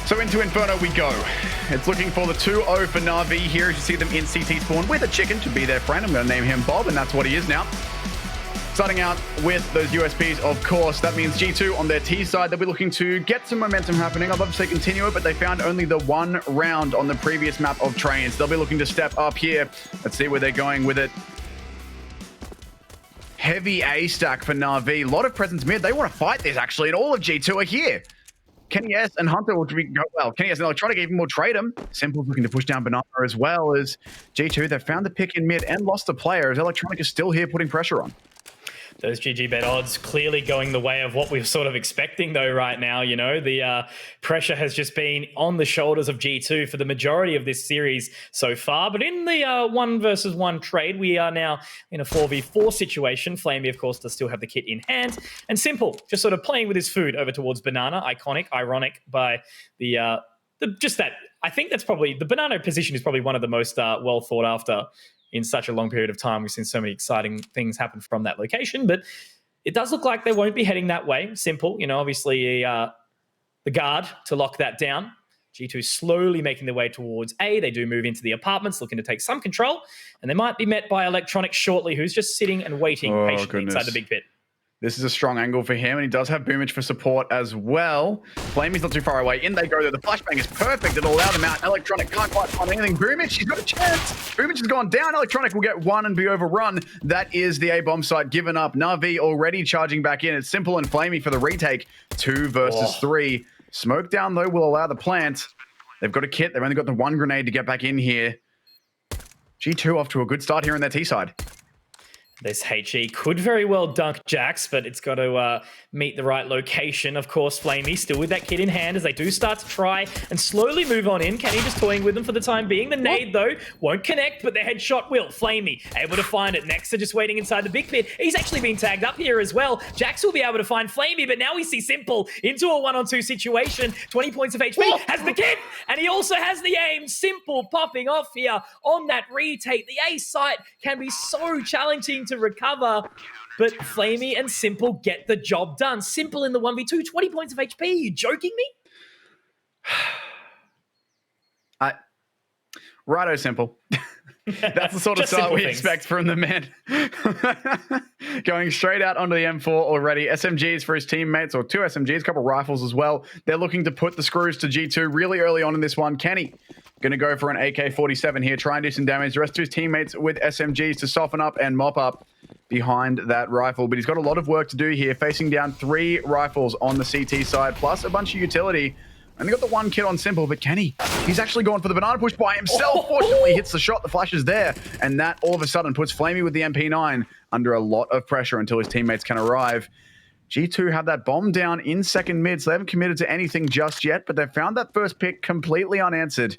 So into Inferno we go. It's looking for the 2-0 for Na'Vi here as you see them in CT spawn with a chicken to be their friend. I'm going to name him Bob, and that's what he is now. Starting out with those USPs, of course. That means G2 on their T side, they'll be looking to get some momentum happening. I'd love to say continue it, but they found only the one round on the previous map of Trains. They'll be looking to step up here. Let's see where they're going with it. Heavy A stack for Na'Vi. A lot of presence mid. They want to fight this, actually, and all of G2 are here. Kenny S and Hunter will go well. Kenny S and Electronic even will trade him. Simple's looking to push down Banana as well as G2. They've found the pick in mid and lost a player as Electronic is still here putting pressure on. Those GG bet odds clearly going the way of what we're sort of expecting though right now. You know, the pressure has just been on the shoulders of G2 for the majority of this series so far. But in the 1 versus 1 trade, we are now in a 4v4 situation. Flamey, of course, does still have the kit in hand. And Simple just sort of playing with his food over towards Banana. Ironic by the just that. I think that's probably, the Banana position is probably one of the most well thought after in such a long period of time. We've seen so many exciting things happen from that location, but it does look like they won't be heading that way. Simple, you know, obviously the guard to lock that down. G2 slowly making their way towards A. They do move into the apartments, looking to take some control, and they might be met by Electronic shortly, who's just sitting and waiting patiently inside the big pit. This is a strong angle for him, and he does have Boomage for support as well. Flamey's not too far away. In they go, though. The flashbang is perfect. It'll allow them out. Electronic can't quite find anything. Boomage, he's got a chance. Boomage has gone down. Electronic will get one and be overrun. That is the A-bomb site given up. Na'Vi already charging back in. It's Simple and Flamey for the retake. 2 versus 3. Smoke down, though, will allow the plant. They've got a kit. They've only got the one grenade to get back in here. G2 off to a good start here on their T side. This HE could very well dunk Jax, but it's got to meet the right location. Of course, Flamey still with that kit in hand as they do start to try and slowly move on in. Kenny just toying with them for the time being. The nade, though, won't connect, but the headshot will. Flamey able to find it. Next, just waiting inside the big pit. He's actually been tagged up here as well. Jax will be able to find Flamey, but now we see Simple into a 1-on-2 situation. 20 points of HP, has the kit, and he also has the aim. Simple popping off here on that retake. The A site can be so challenging to recover, but Flamey and Simple get the job done. Simple in the 1v2, 20 points of HP. Are you joking me? Righto, Simple. That's the sort of start we expect from the man. Going straight out onto the M4 already. SMGs for his teammates, or 2 SMGs, a couple rifles as well. They're looking to put the screws to G2 really early on in this one. Kenny going to go for an AK-47 here, try and do some damage. The rest of his teammates with SMGs to soften up and mop up behind that rifle. But he's got a lot of work to do here, facing down 3 rifles on the CT side, plus a bunch of utility. Only got the one kit on Simple, but Kenny, he's actually gone for the banana push by himself. Fortunately, hits the shot, the flash is there, and that all of a sudden puts Flamey with the MP9 under a lot of pressure until his teammates can arrive. G2 have that bomb down in second mid, so they haven't committed to anything just yet, but they've found that first pick completely unanswered.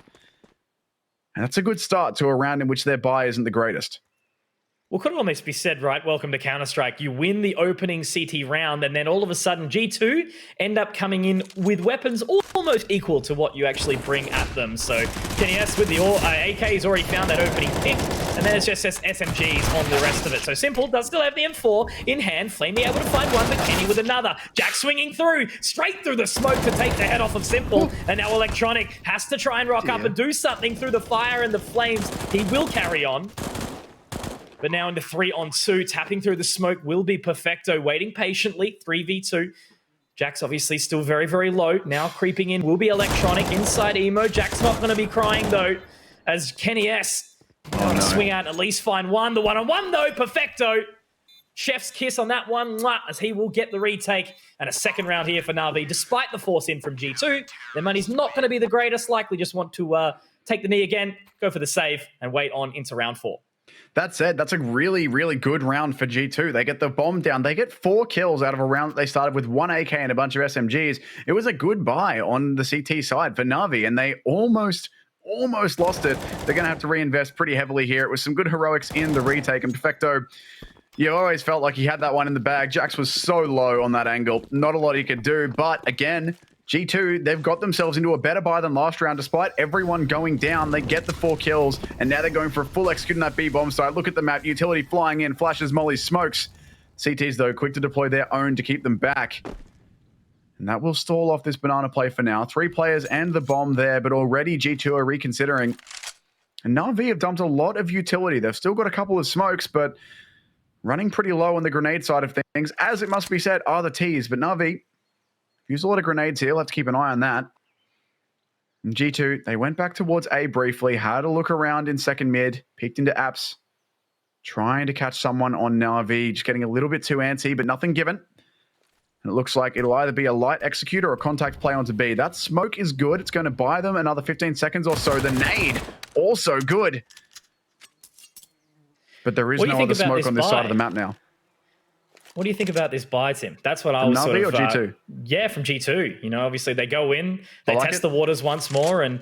And that's a good start to a round in which their buy isn't the greatest. Well, could it almost be said, right? Welcome to Counter-Strike. You win the opening CT round, and then all of a sudden, G2 end up coming in with weapons almost equal to what you actually bring at them. So, Kenny S with the AK has already found that opening pick, and then it's just SMGs on the rest of it. So, Simple does still have the M4 in hand. Flamey able to find one, but Kenny with another. Jack swinging through, straight through the smoke to take the head off of Simple. And now Electronic has to try and rock up and do something through the fire and the flames. He will carry on. But now into 3-on-2, tapping through the smoke will be Perfecto, waiting patiently, 3v2. Jack's obviously still very, very low. Now creeping in will be Electronic inside Emo. Jack's not going to be crying, though, as Kenny S swing out and at least find one. The 1-on-1, though, Perfecto. Chef's kiss on that one, as he will get the retake. And a second round here for Na'Vi, despite the force in from G2. Their money's not going to be the greatest, likely just want to take the knee again, go for the save, and wait on into round 4. That said, that's a really, really good round for G2. They get the bomb down. They get 4 kills out of a round that they started with 1 AK and a bunch of SMGs. It was a good buy on the CT side for Na'Vi, and they almost lost it. They're going to have to reinvest pretty heavily here. It was some good heroics in the retake, and Perfecto, you always felt like he had that one in the bag. Jax was so low on that angle. Not a lot he could do, but again, G2, they've got themselves into a better buy than last round. Despite everyone going down, they get the 4 kills, and now they're going for a full execute on that B-bomb site. Look at the map. Utility flying in, flashes, mollies, smokes. CTs, though, quick to deploy their own to keep them back. And that will stall off this banana play for now. 3 players and the bomb there, but already G2 are reconsidering. And Na'Vi have dumped a lot of utility. They've still got a couple of smokes, but running pretty low on the grenade side of things. As it must be said, are the Ts. But Na'Vi use a lot of grenades here. We'll have to keep an eye on that. And G2, they went back towards A briefly, had a look around in second mid, peeked into apps, trying to catch someone on Na'Vi, just getting a little bit too antsy, but nothing given. And it looks like it'll either be a light execute or a contact play onto B. That smoke is good. It's going to buy them another 15 seconds or so. The nade, also good. But there is no other smoke on this side of the map now. What do you think about this buy, Tim? That's what I was sort of... Na'Vi or G2? Yeah, from G2. You know, obviously they go in, they test the waters once more, and,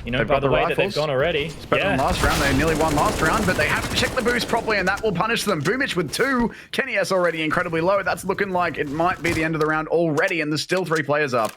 you know, by the way that they've gone already. It's better than last round. They nearly won last round, but they haven't checked the boost properly, and that will punish them. Boomich with 2. Kenny S already incredibly low. That's looking like it might be the end of the round already, and there's still 3 players up.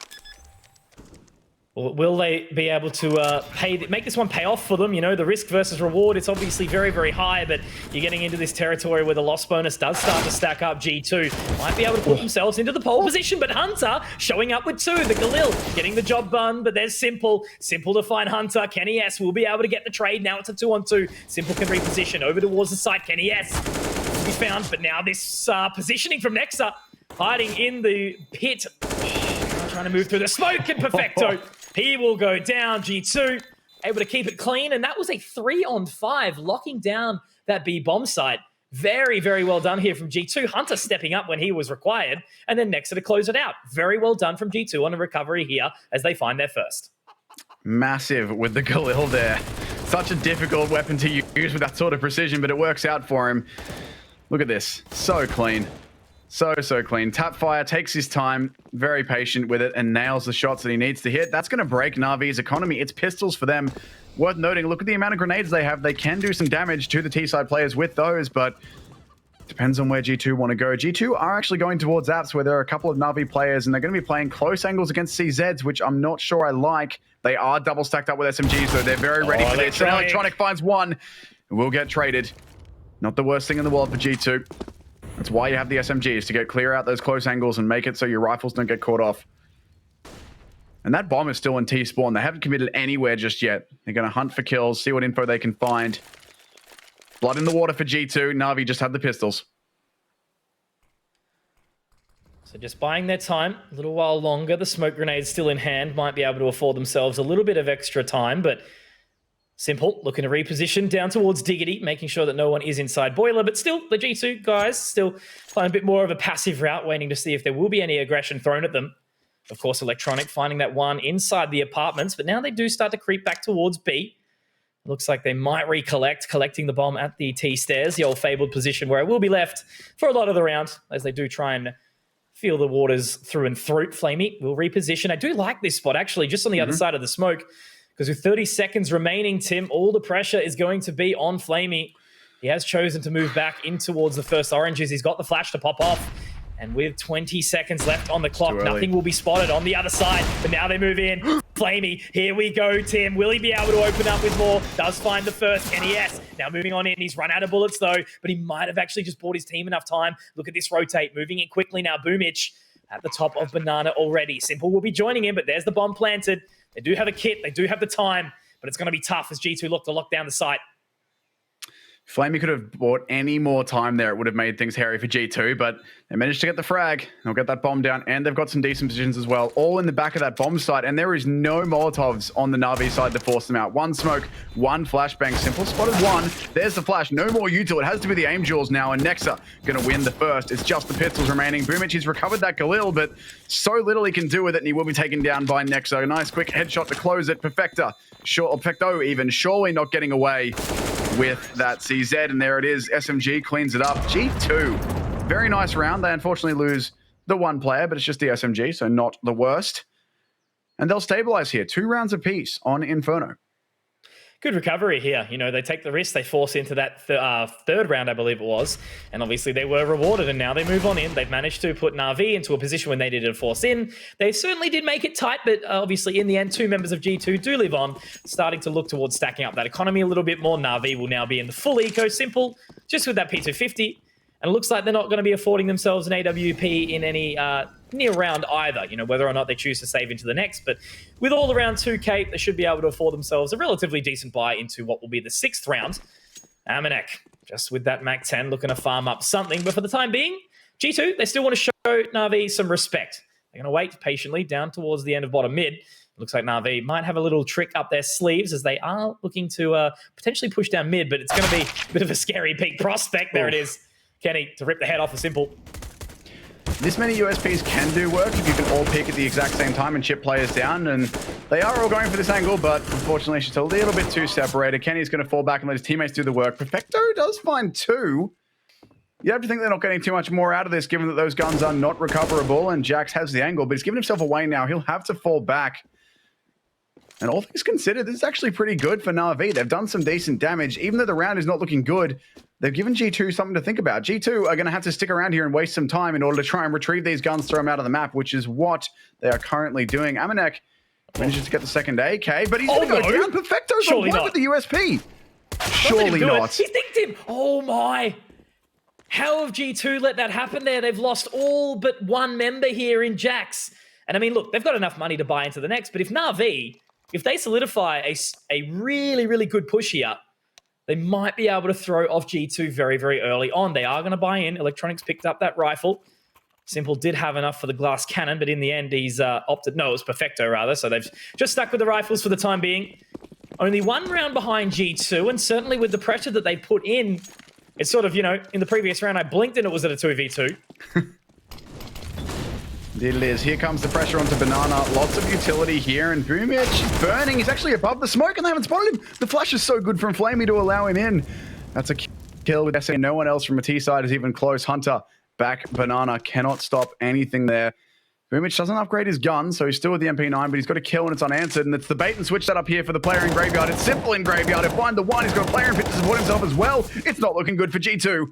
Will they be able to make this one pay off for them? You know, the risk versus reward, it's obviously very, very high, but you're getting into this territory where the loss bonus does start to stack up. G2 might be able to put themselves into the pole position, but Hunter showing up with 2. The Galil getting the job done, but there's Simple. Simple to find Hunter. Kenny S will be able to get the trade. Now it's a 2-on-2. Simple can reposition over towards the side. Kenny S will be found, but now this positioning from Nexa, hiding in the pit, trying to move through the smoke, and Perfecto. He will go down. G2 able to keep it clean, and that was a 3-on-5, locking down that B bomb site. Very, very well done here from G2. Hunter stepping up when he was required, and then Nexa to close it out. Very well done from G2 on a recovery here as they find their first. Massive with the Galil there. Such a difficult weapon to use with that sort of precision, but it works out for him. Look at this. So clean. So clean. Tapfire takes his time, very patient with it, and nails the shots that he needs to hit. That's going to break Na'Vi's economy. It's pistols for them. Worth noting, look at the amount of grenades they have. They can do some damage to the T-side players with those, but depends on where G2 want to go. G2 are actually going towards apps where there are a couple of Na'Vi players, and they're going to be playing close angles against CZs, which I'm not sure I like. They are double stacked up with SMGs, so they're very ready for this. And Electronic finds 1 and will get traded. Not the worst thing in the world for G2. That's why you have the SMGs, to get clear out those close angles and make it so your rifles don't get caught off. And that bomb is still in T-spawn. They haven't committed anywhere just yet. They're going to hunt for kills, see what info they can find. Blood in the water for G2. Na'Vi just had the pistols. So just buying their time a little while longer. The smoke grenade still in hand. Might be able to afford themselves a little bit of extra time, but Simple looking to reposition down towards Diggity, making sure that no one is inside Boiler, but still the G2 guys still playing a bit more of a passive route, waiting to see if there will be any aggression thrown at them. Of course, Electronic finding that 1 inside the apartments, but now they do start to creep back towards B. Looks like they might recollect, collecting the bomb at the T stairs, the old fabled position where it will be left for a lot of the round, as they do try and feel the waters through and through. Flamey will reposition. I do like this spot, actually, just on the other side of the smoke, because with 30 seconds remaining, Tim, all the pressure is going to be on Flamey. He has chosen to move back in towards the first oranges. He's got the flash to pop off. And with 20 seconds left on the clock, nothing will be spotted on the other side. But now they move in. Flamey, here we go, Tim. Will he be able to open up with more? Does find the first. Kenny S. Now moving on in. He's run out of bullets, though. But he might have actually just bought his team enough time. Look at this rotate. Moving in quickly now. Boomich at the top of Banana already. Simple will be joining him, but there's the bomb planted. They do have a kit. They do have the time. But it's going to be tough as G2 look to lock down the site. Flamey could have bought any more time there. It would have made things hairy for G2, but they managed to get the frag. They'll get that bomb down, and they've got some decent positions as well, all in the back of that bomb site, and there is no Molotovs on the Na'Vi side to force them out. 1 smoke, 1 flashbang. Simple spotted 1. There's the flash. No more util. It has to be the aim jewels now, and Nexa going to win the first. It's just the pistols remaining. Boomich, he's recovered that Galil, but so little he can do with it, and he will be taken down by Nexa. A nice quick headshot to close it. Perfecto even, surely not getting away with that CZ, and there it is. SMG cleans it up. G2, very nice round. They unfortunately lose the 1 player, but it's just the SMG, so not the worst. And they'll stabilize here. 2 rounds apiece on Inferno. Good recovery here. You know, they take the risk. They force into that third round, I believe it was. And obviously they were rewarded, and now they move on in. They've managed to put Na'Vi into a position when they needed to force in. They certainly did make it tight, but obviously in the end, 2 members of G2 do live on, starting to look towards stacking up that economy a little bit more. Na'Vi will now be in the full eco. Simple, just with that P250. And it looks like they're not going to be affording themselves an AWP in any near round either, you know, whether or not they choose to save into the next. But with all around 2K, they should be able to afford themselves a relatively decent buy into what will be the 6th round. Amanek, just with that Mac 10, looking to farm up something. But for the time being, G2, they still want to show Na'Vi some respect. They're going to wait patiently down towards the end of bottom mid. Looks like Na'Vi might have a little trick up their sleeves as they are looking to potentially push down mid, but it's going to be a bit of a scary peak prospect. There it is. Kenny to rip the head off of Simple. This many USPs can do work if you can all peek at the exact same time and chip players down, and they are all going for this angle, but unfortunately it's just a little bit too separated. Kenny's going to fall back and let his teammates do the work. Perfecto does find 2. You have to think they're not getting too much more out of this, given that those guns are not recoverable, and Jax has the angle, but he's given himself away now. He'll have to fall back. And all things considered, this is actually pretty good for Na'Vi. They've done some decent damage. Even though the round is not looking good, they've given G2 something to think about. G2 are going to have to stick around here and waste some time in order to try and retrieve these guns, throw them out of the map, which is what they are currently doing. Amanek manages to get the second AK, but he's going to go down. Perfecto's on one with the USP. Surely not. He thinked him. Oh my. How have G2 let that happen there? They've lost all but one member here in Jax. And I mean, look, they've got enough money to buy into the next, but if Na'Vi, if they solidify a really, really good push here, they might be able to throw off G2 very, very early on. They are going to buy in. Electronics picked up that rifle. Simple did have enough for the glass cannon, but in the end, he's opted... No, it was Perfecto, rather. So they've just stuck with the rifles for the time being. Only one round behind G2, and certainly with the pressure that they put in, it's sort of, you know, in the previous round, I blinked and it was at a 2v2. Indeed it is. Here comes the pressure onto Banana. Lots of utility here, and Boomich burning. He's actually above the smoke, and they haven't spotted him. The flash is so good from Flamey to allow him in. That's a kill with SA. No one else from a T side is even close. Hunter back. Banana cannot stop anything there. Boomich doesn't upgrade his gun, so he's still with the MP9, but he's got a kill and it's unanswered, and it's the bait and switch setup here for the player in Graveyard. It's Simple in Graveyard. He'll find the one. He's got a player in fit to support himself as well. It's not looking good for G2.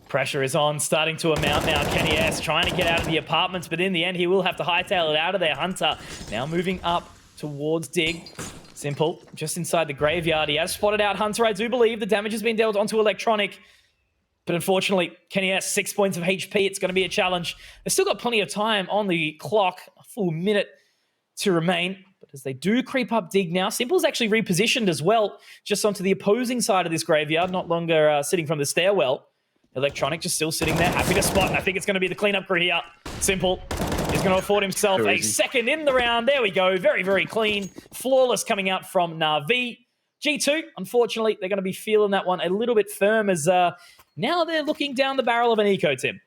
Pressure is on, starting to amount now. Kenny S trying to get out of the apartments, but in the end, he will have to hightail it out of there. Hunter now moving up towards Dig. Simple, just inside the Graveyard. He has spotted out Hunter, I do believe. The damage has been dealt onto Electronic. But unfortunately, Kenny has 6 points of HP. It's going to be a challenge. They've still got plenty of time on the clock. A full minute to remain. But as they do creep up Dig now, Simple's actually repositioned as well, just onto the opposing side of this Graveyard, not longer sitting from the stairwell. Electronic just still sitting there, happy to spot, and I think it's going to be the cleanup crew here. Simple is going to afford himself a second in the round. There we go. Very, very clean. Flawless coming out from Na'Vi. G2, unfortunately, they're going to be feeling that one a little bit firm as now they're looking down the barrel of an eco, Tim.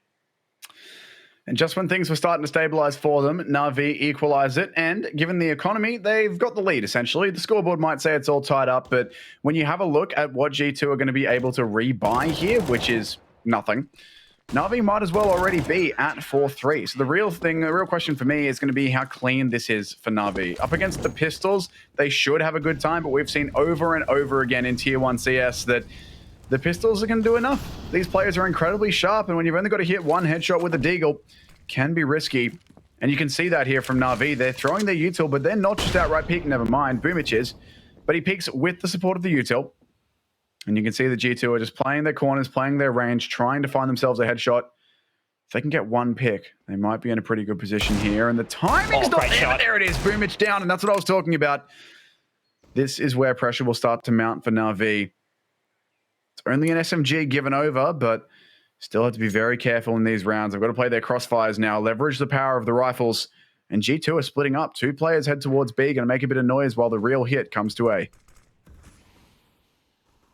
And just when things were starting to stabilize for them, Na'Vi equalize it. And given the economy, they've got the lead, essentially. The scoreboard might say it's all tied up, but when you have a look at what G2 are going to be able to rebuy here, which is nothing, Na'Vi might as well already be at 4-3. So the real question for me is going to be how clean this is for Na'Vi. Up against the Pistols, they should have a good time, but we've seen over and over again in Tier 1 CS that the Pistols are going to do enough. These players are incredibly sharp, and when you've only got to hit one headshot with a deagle, can be risky. And you can see that here from Na'Vi. They're throwing their util, but they're not just outright peeking, never mind. Boomich is, but he peeks with the support of the util. And you can see the G2 are just playing their corners, playing their range, trying to find themselves a headshot. If they can get one pick, they might be in a pretty good position here. And the timing's not there, but there it is. Boomich down, and that's what I was talking about. This is where pressure will start to mount for Na'Vi. It's only an SMG given over, but still have to be very careful in these rounds. They've got to play their crossfires now, leverage the power of the rifles. And G2 are splitting up. 2 players head towards B, going to make a bit of noise while the real hit comes to A.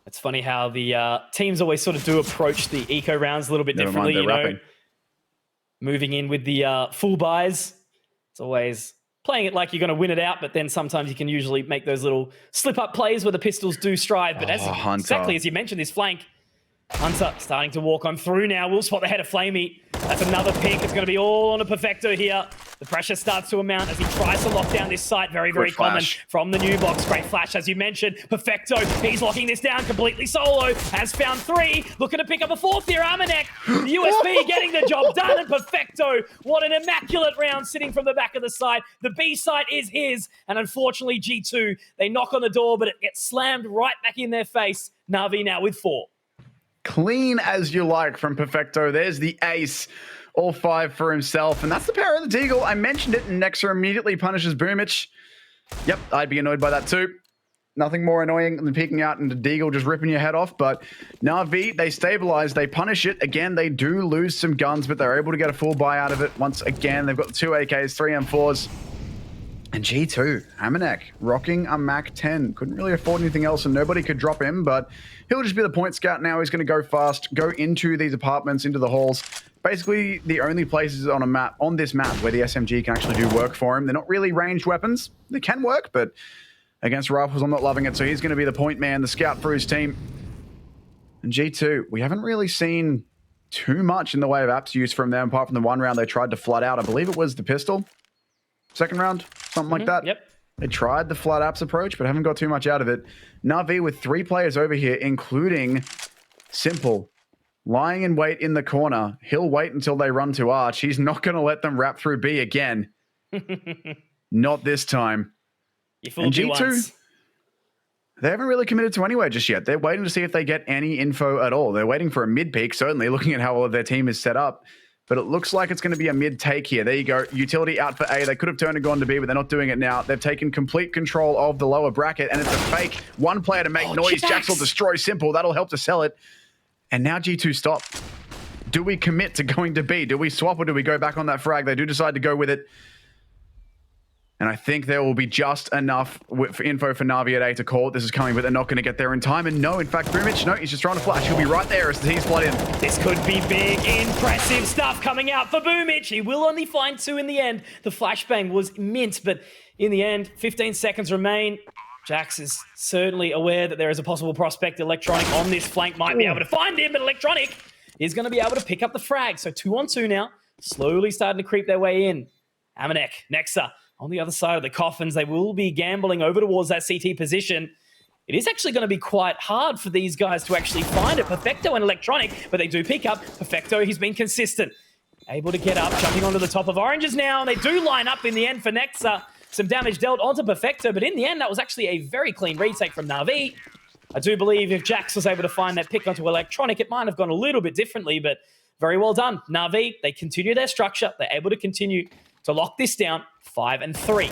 It's funny how the teams always sort of do approach the eco rounds a little bit differently, you know. Moving in with the full buys. It's always playing it like you're going to win it out, but then sometimes you can usually make those little slip-up plays where the Pistols do strive. But exactly as you mentioned, this flank, Hunter starting to walk on through now. We'll spot the head of Flamey. That's another pick. It's going to be all on a Perfecto here. The pressure starts to amount as he tries to lock down this site. Very, very common from the new box. Great flash, as you mentioned. Perfecto, he's locking this down completely solo. Has found 3. Looking to pick up a 4th here. Amanek, the USB getting the job done. And Perfecto, what an immaculate round sitting from the back of the site. The B site is his. And unfortunately, G2, they knock on the door, but it gets slammed right back in their face. Na'Vi now with 4. clean as you like from Perfecto. There's the ace. All 5 for himself. And that's the power of the Deagle. I mentioned it, and Nexa immediately punishes Boomich. Yep, I'd be annoyed by that too. Nothing more annoying than peeking out and the Deagle just ripping your head off. But Na'Vi, they stabilize, they punish it. Again, they do lose some guns, but they're able to get a full buy out of it. Once again, they've got 2 AKs, 3 M4s. And G2, Hamanek, rocking a Mac 10. Couldn't really afford anything else, and nobody could drop him, but he'll just be the point scout now. He's going to go fast, go into these apartments, into the halls. Basically, the only places on this map where the SMG can actually do work for him. They're not really ranged weapons. They can work, but against rifles, I'm not loving it. So he's going to be the point man, the scout for his team. And G2, we haven't really seen too much in the way of apps used from them, apart from the one round they tried to flood out. I believe it was the pistol. Second round, something like that. Yep. They tried the flood apps approach, but haven't got too much out of it. Na'Vi with 3 players over here, including Simple. Lying in wait in the corner. He'll wait until they run to Arch. He's not going to let them wrap through B again. Not this time. You fooled me once. They haven't really committed to anywhere just yet. They're waiting to see if they get any info at all. They're waiting for a mid peak, certainly, looking at how all of their team is set up. But it looks like it's going to be a mid take here. There you go. Utility out for A. They could have turned and gone to B, but they're not doing it now. They've taken complete control of the lower bracket, and it's a fake. One player to make noise. Jax will destroy Simple. That'll help to sell it. And now G2 stop. Do we commit to going to B? Do we swap or do we go back on that frag? They do decide to go with it. And I think there will be just enough for info for Na'Vi at A to call it. This is coming, but they're not going to get there in time. And no, in fact, Boomich, no, he's just trying to flash. He'll be right there as the T's flood in. This could be big, impressive stuff coming out for Boomich. He will only find 2 in the end. The flashbang was mint, but in the end, 15 seconds remain. Jax is certainly aware that there is a possible prospect. Electronic on this flank might be able to find him, but Electronic is going to be able to pick up the frag. So 2 on 2 now, slowly starting to creep their way in. Amanek, Nexa on the other side of the coffins. They will be gambling over towards that CT position. It is actually going to be quite hard for these guys to actually find it. Perfecto and Electronic, but they do pick up. Perfecto, he's been consistent. Able to get up, jumping onto the top of Oranges now, and they do line up in the end for Nexa. Some damage dealt onto Perfecto, but in the end, that was actually a very clean retake from Na'Vi. I do believe if Jax was able to find that pick onto Electronic, it might have gone a little bit differently, but very well done. Na'Vi, they continue their structure. They're able to continue to lock this down, 5 and 3.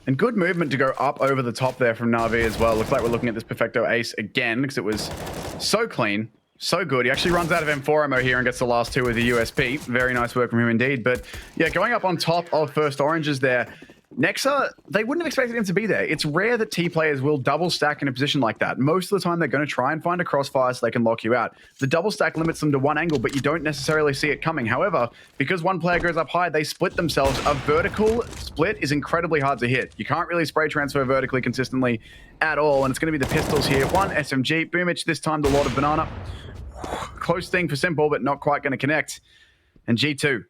And good movement to go up over the top there from Na'Vi as well. Looks like we're looking at this Perfecto ace again, because it was so clean. So good. He actually runs out of M4 ammo here and gets the last 2 with the USP. Very nice work from him indeed. But yeah, going up on top of first Oranges there. Nexa, they wouldn't have expected him to be there. It's rare that T players will double stack in a position like that. Most of the time, they're going to try and find a crossfire so they can lock you out. The double stack limits them to one angle, but you don't necessarily see it coming. However, because one player goes up high, they split themselves. A vertical split is incredibly hard to hit. You can't really spray transfer vertically consistently at all, and it's going to be the pistols here. 1 SMG, Boomich, this time the Lord of Banana. Close thing for Simple, but not quite going to connect. And G2,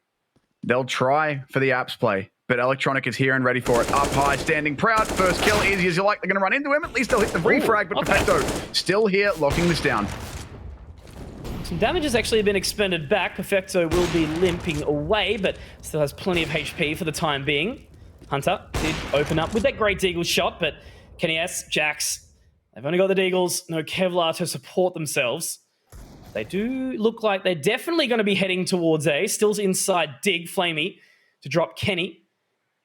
they'll try for the apps play. But Electronic is here and ready for it. Up high, standing proud. First kill, easy as you like. They're going to run into him. At least they'll hit the refrag, but Perfecto still here, locking this down. Some damage has actually been expended back. Perfecto will be limping away, but still has plenty of HP for the time being. Hunter did open up with that great Deagle shot, but Kenny S, Jax, they've only got the Deagles, no Kevlar to support themselves. They do look like they're definitely going to be heading towards A. Still inside Dig, Flamey, to drop Kenny.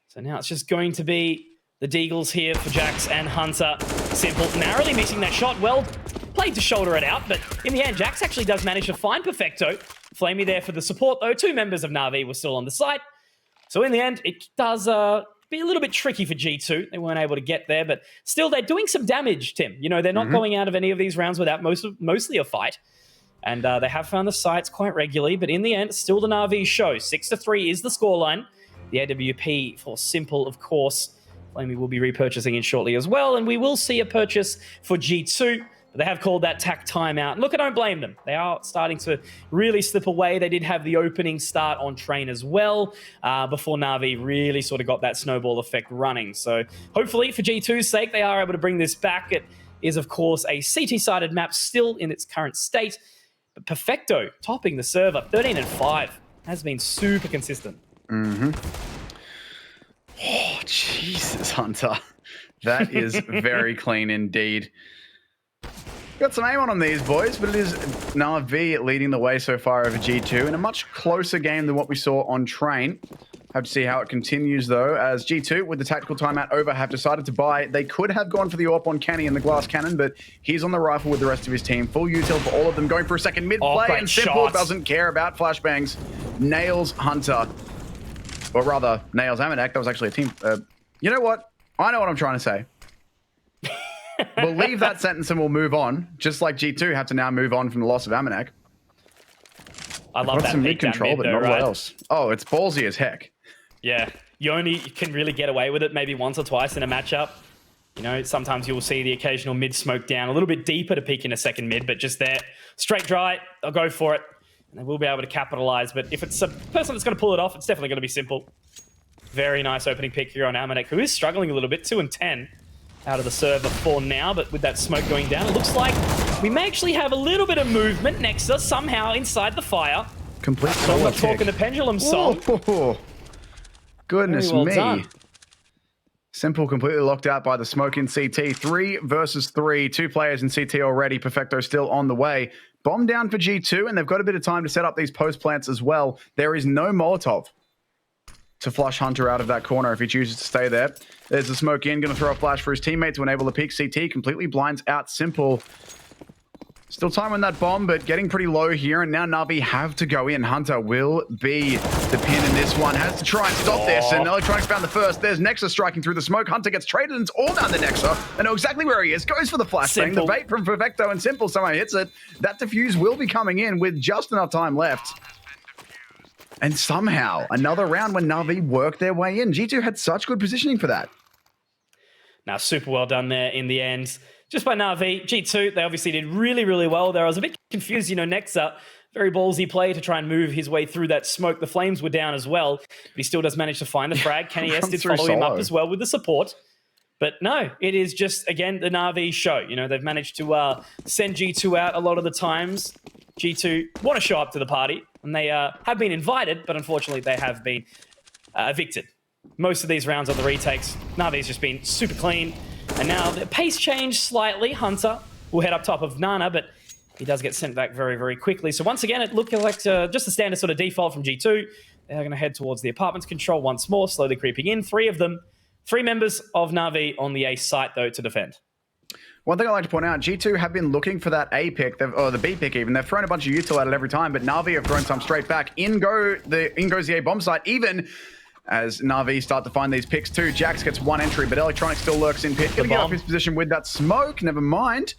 So now it's just going to be the Deagles here for Jax and Hunter. Simple, narrowly missing that shot. Well played to shoulder it out, but in the end, Jax actually does manage to find Perfecto. Flamey there for the support, though. 2 members of Na'Vi were still on the site. So in the end, it does be a little bit tricky for G2. They weren't able to get there, but still, they're doing some damage, Tim. You know, they're not going out of any of these rounds without mostly a fight. And they have found the sites quite regularly, but in the end, still the Na'Vi show. 6-3 is the scoreline. The AWP for Simple, of course. Flamey will be repurchasing in shortly as well, and we will see a purchase for G2. But they have called that tack timeout. Look, I don't blame them. They are starting to really slip away. They did have the opening start on Train as well, before Na'Vi really sort of got that snowball effect running. So hopefully, for G2's sake, they are able to bring this back. It is, of course, a CT-sided map still in its current state. But Perfecto topping the server, 13 and 5, has been super consistent. Oh, Jesus, Hunter. That is very clean indeed. Got some aim on these boys, but it is Na'Vi leading the way so far over G2 in a much closer game than what we saw on Train. Have to see how it continues though, as G2 with the tactical timeout over have decided to buy. They could have gone for the AWP on Kenny and the glass cannon, but he's on the rifle with the rest of his team. Full util for all of them, going for a second mid play, and Simple doesn't care about flashbangs. Nails Hunter, or rather nails Amanek. That was actually a team. You know what? I know what I'm trying to say. We'll leave that sentence and we'll move on, just like G2 had to now move on from the loss of Amanek. I love that. Some mid control, but not what else. Oh, it's ballsy as heck. Yeah, you only can really get away with it maybe once or twice in a matchup. You know, sometimes you'll see the occasional mid smoke down a little bit deeper to peek in a second mid, but just there, straight dry, they'll go for it. And they will be able to capitalize, but if it's a person that's going to pull it off, it's definitely going to be Simple. Very nice opening pick here on Amanek, who is struggling a little bit, 2 and 10 out of the server for now, but with that smoke going down, it looks like we may actually have a little bit of movement next to us somehow inside the fire. Complete I'm not talking the pendulum song. Ooh. Goodness me. Done. Simple completely locked out by the smoke in CT. 3 versus 3. 2 players in CT already. Perfecto still on the way. Bomb down for G2, and they've got a bit of time to set up these post plants as well. There is no Molotov to flush Hunter out of that corner if he chooses to stay there. There's a smoke in, going to throw a flash for his teammates to enable the peek. CT completely blinds out Simple. Still time on that bomb, but getting pretty low here, and now Na'Vi have to go in. Hunter will be the pin in this one. Has to try and stop this, and Electronics found the first. There's Nexa striking through the smoke. Hunter gets traded, and it's all down to Nexa. I know exactly where he is. Goes for the flashbang. The bait from Perfecto, and Simple somehow hits it. That defuse will be coming in with just enough time left. And somehow, another round when Na'Vi worked their way in. G2 had such good positioning for that. Now, super well done there in the end. Just by Na'Vi. G2, they obviously did really, really well there. I was a bit confused, you know, Nexa, very ballsy play to try and move his way through that smoke. The flames were down as well, but he still does manage to find the frag. Kenny S did follow him up as well with the support. But no, it is just, again, the Na'Vi show. You know, they've managed to send G2 out a lot of the times. G2 want to show up to the party, and they have been invited, but unfortunately they have been evicted. Most of these rounds are the retakes. Na'Vi's just been super clean. And now the pace changed slightly. Hunter will head up top of Nana, but he does get sent back very, very quickly. So once again, it looked like just a standard sort of default from G2. They're going to head towards the apartments control once more, slowly creeping in. 3 of them, 3 members of Na'Vi on the A site, though, to defend. One thing I'd like to point out, G2 have been looking for that A pick, or the B pick even. They've thrown a bunch of util at it every time, but Na'Vi have thrown some straight back. In goes the A bomb site, even as Na'Vi start to find these picks too. Jax gets 1 entry, but Electronics still lurks in pit. Gonna get off his position with that smoke, never mind.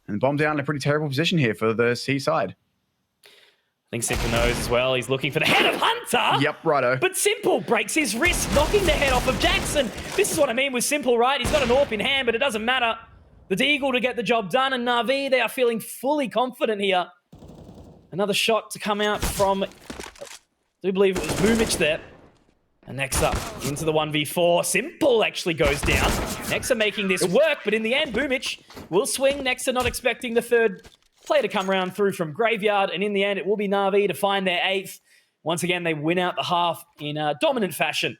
And bomb down in a pretty terrible position here for the C side. I think Simple knows as well. He's looking for the head of Hunter. Yep, righto. But Simple breaks his wrist, knocking the head off of Jackson. This is what I mean with Simple, right? He's got an AWP in hand, but it doesn't matter. The Deagle to get the job done, and Na'Vi, they are feeling fully confident here. Another shot to come out from, I do believe it was Boomich there. And next up, into the 1v4. Simple actually goes down. Nexa making this work, but in the end, Boomich will swing. Nexa not expecting the third player to come round through from Graveyard, and in the end, it will be Na'Vi to find their 8th. Once again, they win out the half in a dominant fashion.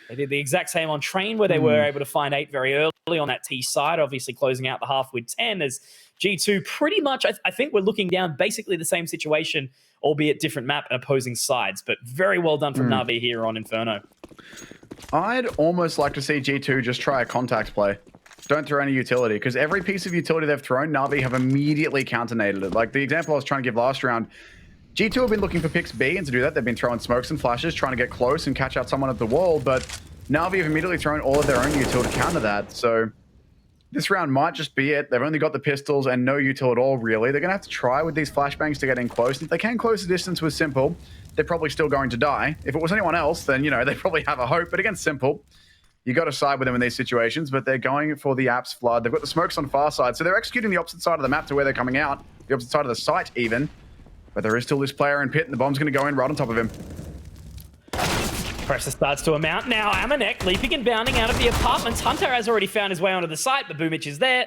They did the exact same on Train, where they were able to find 8 very early on that T side, obviously closing out the half with 10, as G2 pretty much, I think we're looking down basically the same situation, albeit different map and opposing sides, but very well done from Na'Vi here on Inferno. I'd almost like to see G2 just try a contact play. Don't throw any utility, because every piece of utility they've thrown, Na'Vi have immediately counternated it. Like the example I was trying to give last round, G2 have been looking for picks B, and to do that, they've been throwing smokes and flashes, trying to get close and catch out someone at the wall, but Na'Vi have immediately thrown all of their own util to counter that, so this round might just be it. They've only got the pistols and no util at all, really. They're going to have to try with these flashbangs to get in close. If they can close the distance with Simple, they're probably still going to die. If it was anyone else, then, you know, they probably have a hope. But against Simple, you got to side with them in these situations, but they're going for the Apps Flood. They've got the smokes on far side, so they're executing the opposite side of the map to where they're coming out, the opposite side of the site even. But there is still this player in pit, and the bomb's going to go in right on top of him. Pressure starts to amount now. Amanek leaping and bounding out of the apartments. Hunter has already found his way onto the site, but Boomich is there.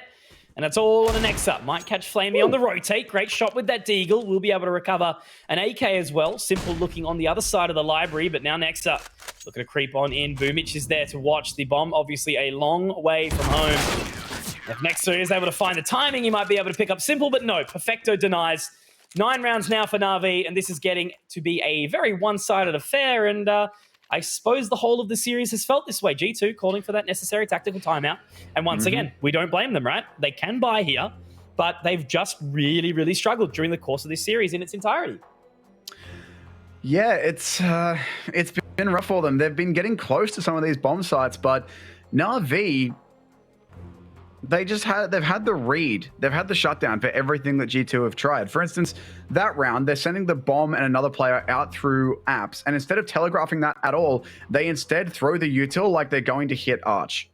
And that's all on the next up. Might catch Flamey on the rotate. Great shot with that Deagle. We'll be able to recover an AK as well. Simple looking on the other side of the library, but now next up, looking to creep on in. Boomich is there to watch the bomb. Obviously a long way from home. If Nexo is able to find the timing, he might be able to pick up Simple, but no, Perfecto denies. 9 rounds now for Na'Vi, and this is getting to be a very one-sided affair, and I suppose the whole of the series has felt this way. G2 calling for that necessary tactical timeout, and once again, we don't blame them, right? They can buy here, but they've just really, really struggled during the course of this series in its entirety. Yeah, it's been rough for them. They've been getting close to some of these bomb sites, but Na'Vi, they've had the read. They've had the shutdown for everything that G2 have tried. For instance, that round, they're sending the bomb and another player out through apps, and instead of telegraphing that at all, they instead throw the util like they're going to hit Arch.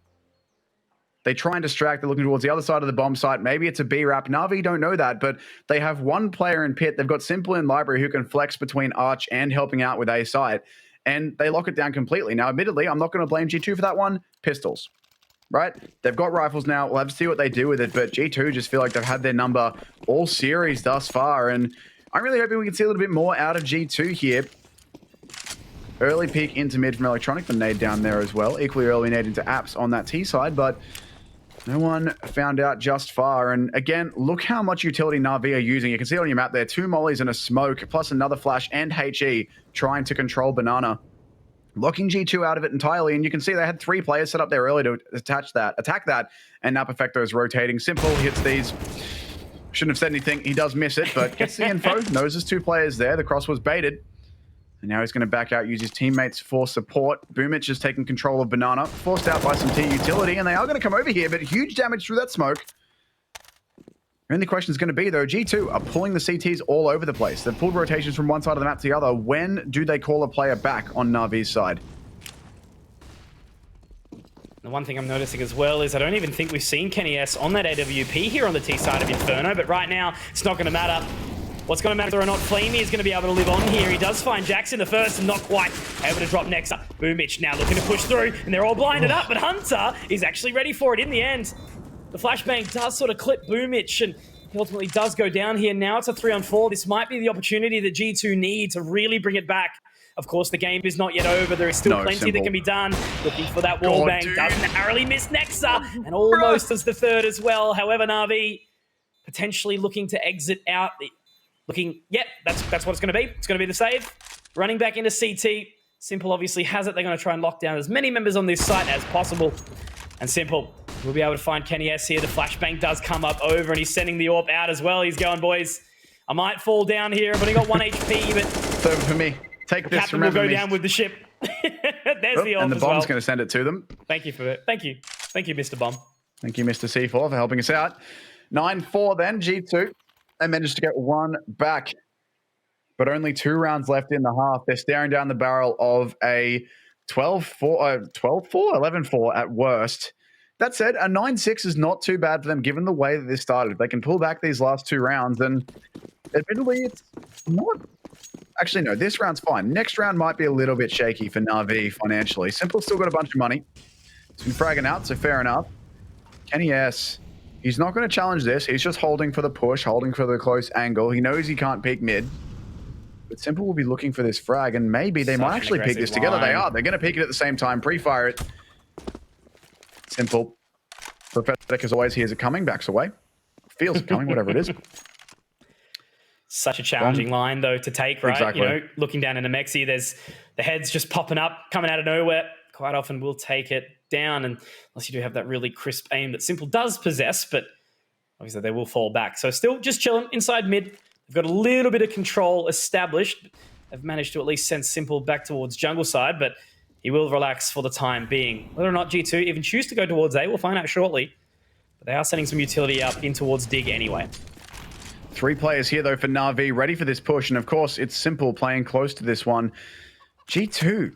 They try and distract. They're looking towards the other side of the bomb site. Maybe it's a B wrap. Na'Vi don't know that, but they have one player in pit. They've got Simple in library who can flex between Arch and helping out with A site, and they lock it down completely. Now, admittedly, I'm not going to blame G2 for that one. Pistols, right? They've got rifles now. We'll have to see what they do with it, but G2 just feel like they've had their number all series thus far, and I'm really hoping we can see a little bit more out of G2 here. Early peek into mid from Electronic, the nade down there as well. Equally early nade into apps on that T side, but no one found out just far. And again, look how much utility Na'Vi are using. You can see it on your map there. 2 mollies and a smoke, plus another flash and HE trying to control Banana. Locking G2 out of it entirely. And you can see they had 3 players set up there early to attack that. And now Perfecto is rotating. Simple hits these. Shouldn't have said anything. He does miss it, but gets the info. Knows there's 2 players there. The cross was baited. And now he's going to back out, use his teammates for support. Boomich is taking control of Banana, forced out by some T utility, and they are going to come over here, but huge damage through that smoke. The only question is going to be, though, G2 are pulling the CTs all over the place. They've pulled rotations from one side of the map to the other. When do they call a player back on Na'Vi's side? The one thing I'm noticing as well is I don't even think we've seen Kenny S on that AWP here on the T side of Inferno, but right now, it's not going to matter. What's going to matter or not, Flamey is going to be able to live on here. He does find Jackson the first and not quite able to drop Nexa. Boomich now looking to push through, and they're all blinded up, but Hunter is actually ready for it in the end. The flashbang does sort of clip Boomich, and he ultimately does go down here. Now it's a 3-on-4. This might be the opportunity that G2 need to really bring it back. Of course, the game is not yet over. There is still plenty that can be done. Looking for that wallbang. Does narrowly miss Nexa, and almost as the third as well. However, Na'Vi potentially looking to exit out. That's what it's going to be. It's going to be the save. Running back into CT. Simple obviously has it. They're going to try and lock down as many members on this site as possible. And Simple will be able to find Kenny S here. The flashbang does come up over, and he's sending the AWP out as well. He's going, boys, I might fall down here. I've only got 1 HP, but It's over for me. Take this. Captain will go down with the ship. There's the AWP and the as well. bomb's going to send it to them. Thank you for it. Thank you, Mr. Bomb. Thank you, Mr. C4, for helping us out. 9-4 then, G2. They managed to get 1 back, but only 2 rounds left in the half. They're staring down the barrel of a 12-4, 11-4 at worst. That said, a 9-6 is not too bad for them, given the way that this started. If they can pull back these last 2 rounds, then admittedly, it's not... Actually, no, this round's fine. Next round might be a little bit shaky for Na'Vi financially. Simple's still got a bunch of money. He's been fragging out, so fair enough. Kenny S... He's not going to challenge this. He's just holding for the push, holding for the close angle. He knows he can't peek mid. But Simple will be looking for this frag, and maybe they might actually peek this together. They are. They're going to peek it at the same time. Pre-fire it. Simple. Prophetic as always hears it coming, backs away. Feels it coming, whatever it is. Such a challenging line, though, to take, right? Exactly. You know, looking down into Mexi, there's the heads just popping up, coming out of nowhere. Quite often we'll take it down, and unless you do have that really crisp aim that Simple does possess, but obviously they will fall back. So still just chilling inside mid. They've got a little bit of control established. They've managed to at least send Simple back towards jungle side, but he will relax for the time being. Whether or not G2 even choose to go towards A, we'll find out shortly. But they are sending some utility up in towards Dig anyway. 3 players here, though, for Na'Vi, ready for this push. And, of course, it's Simple playing close to this one. G2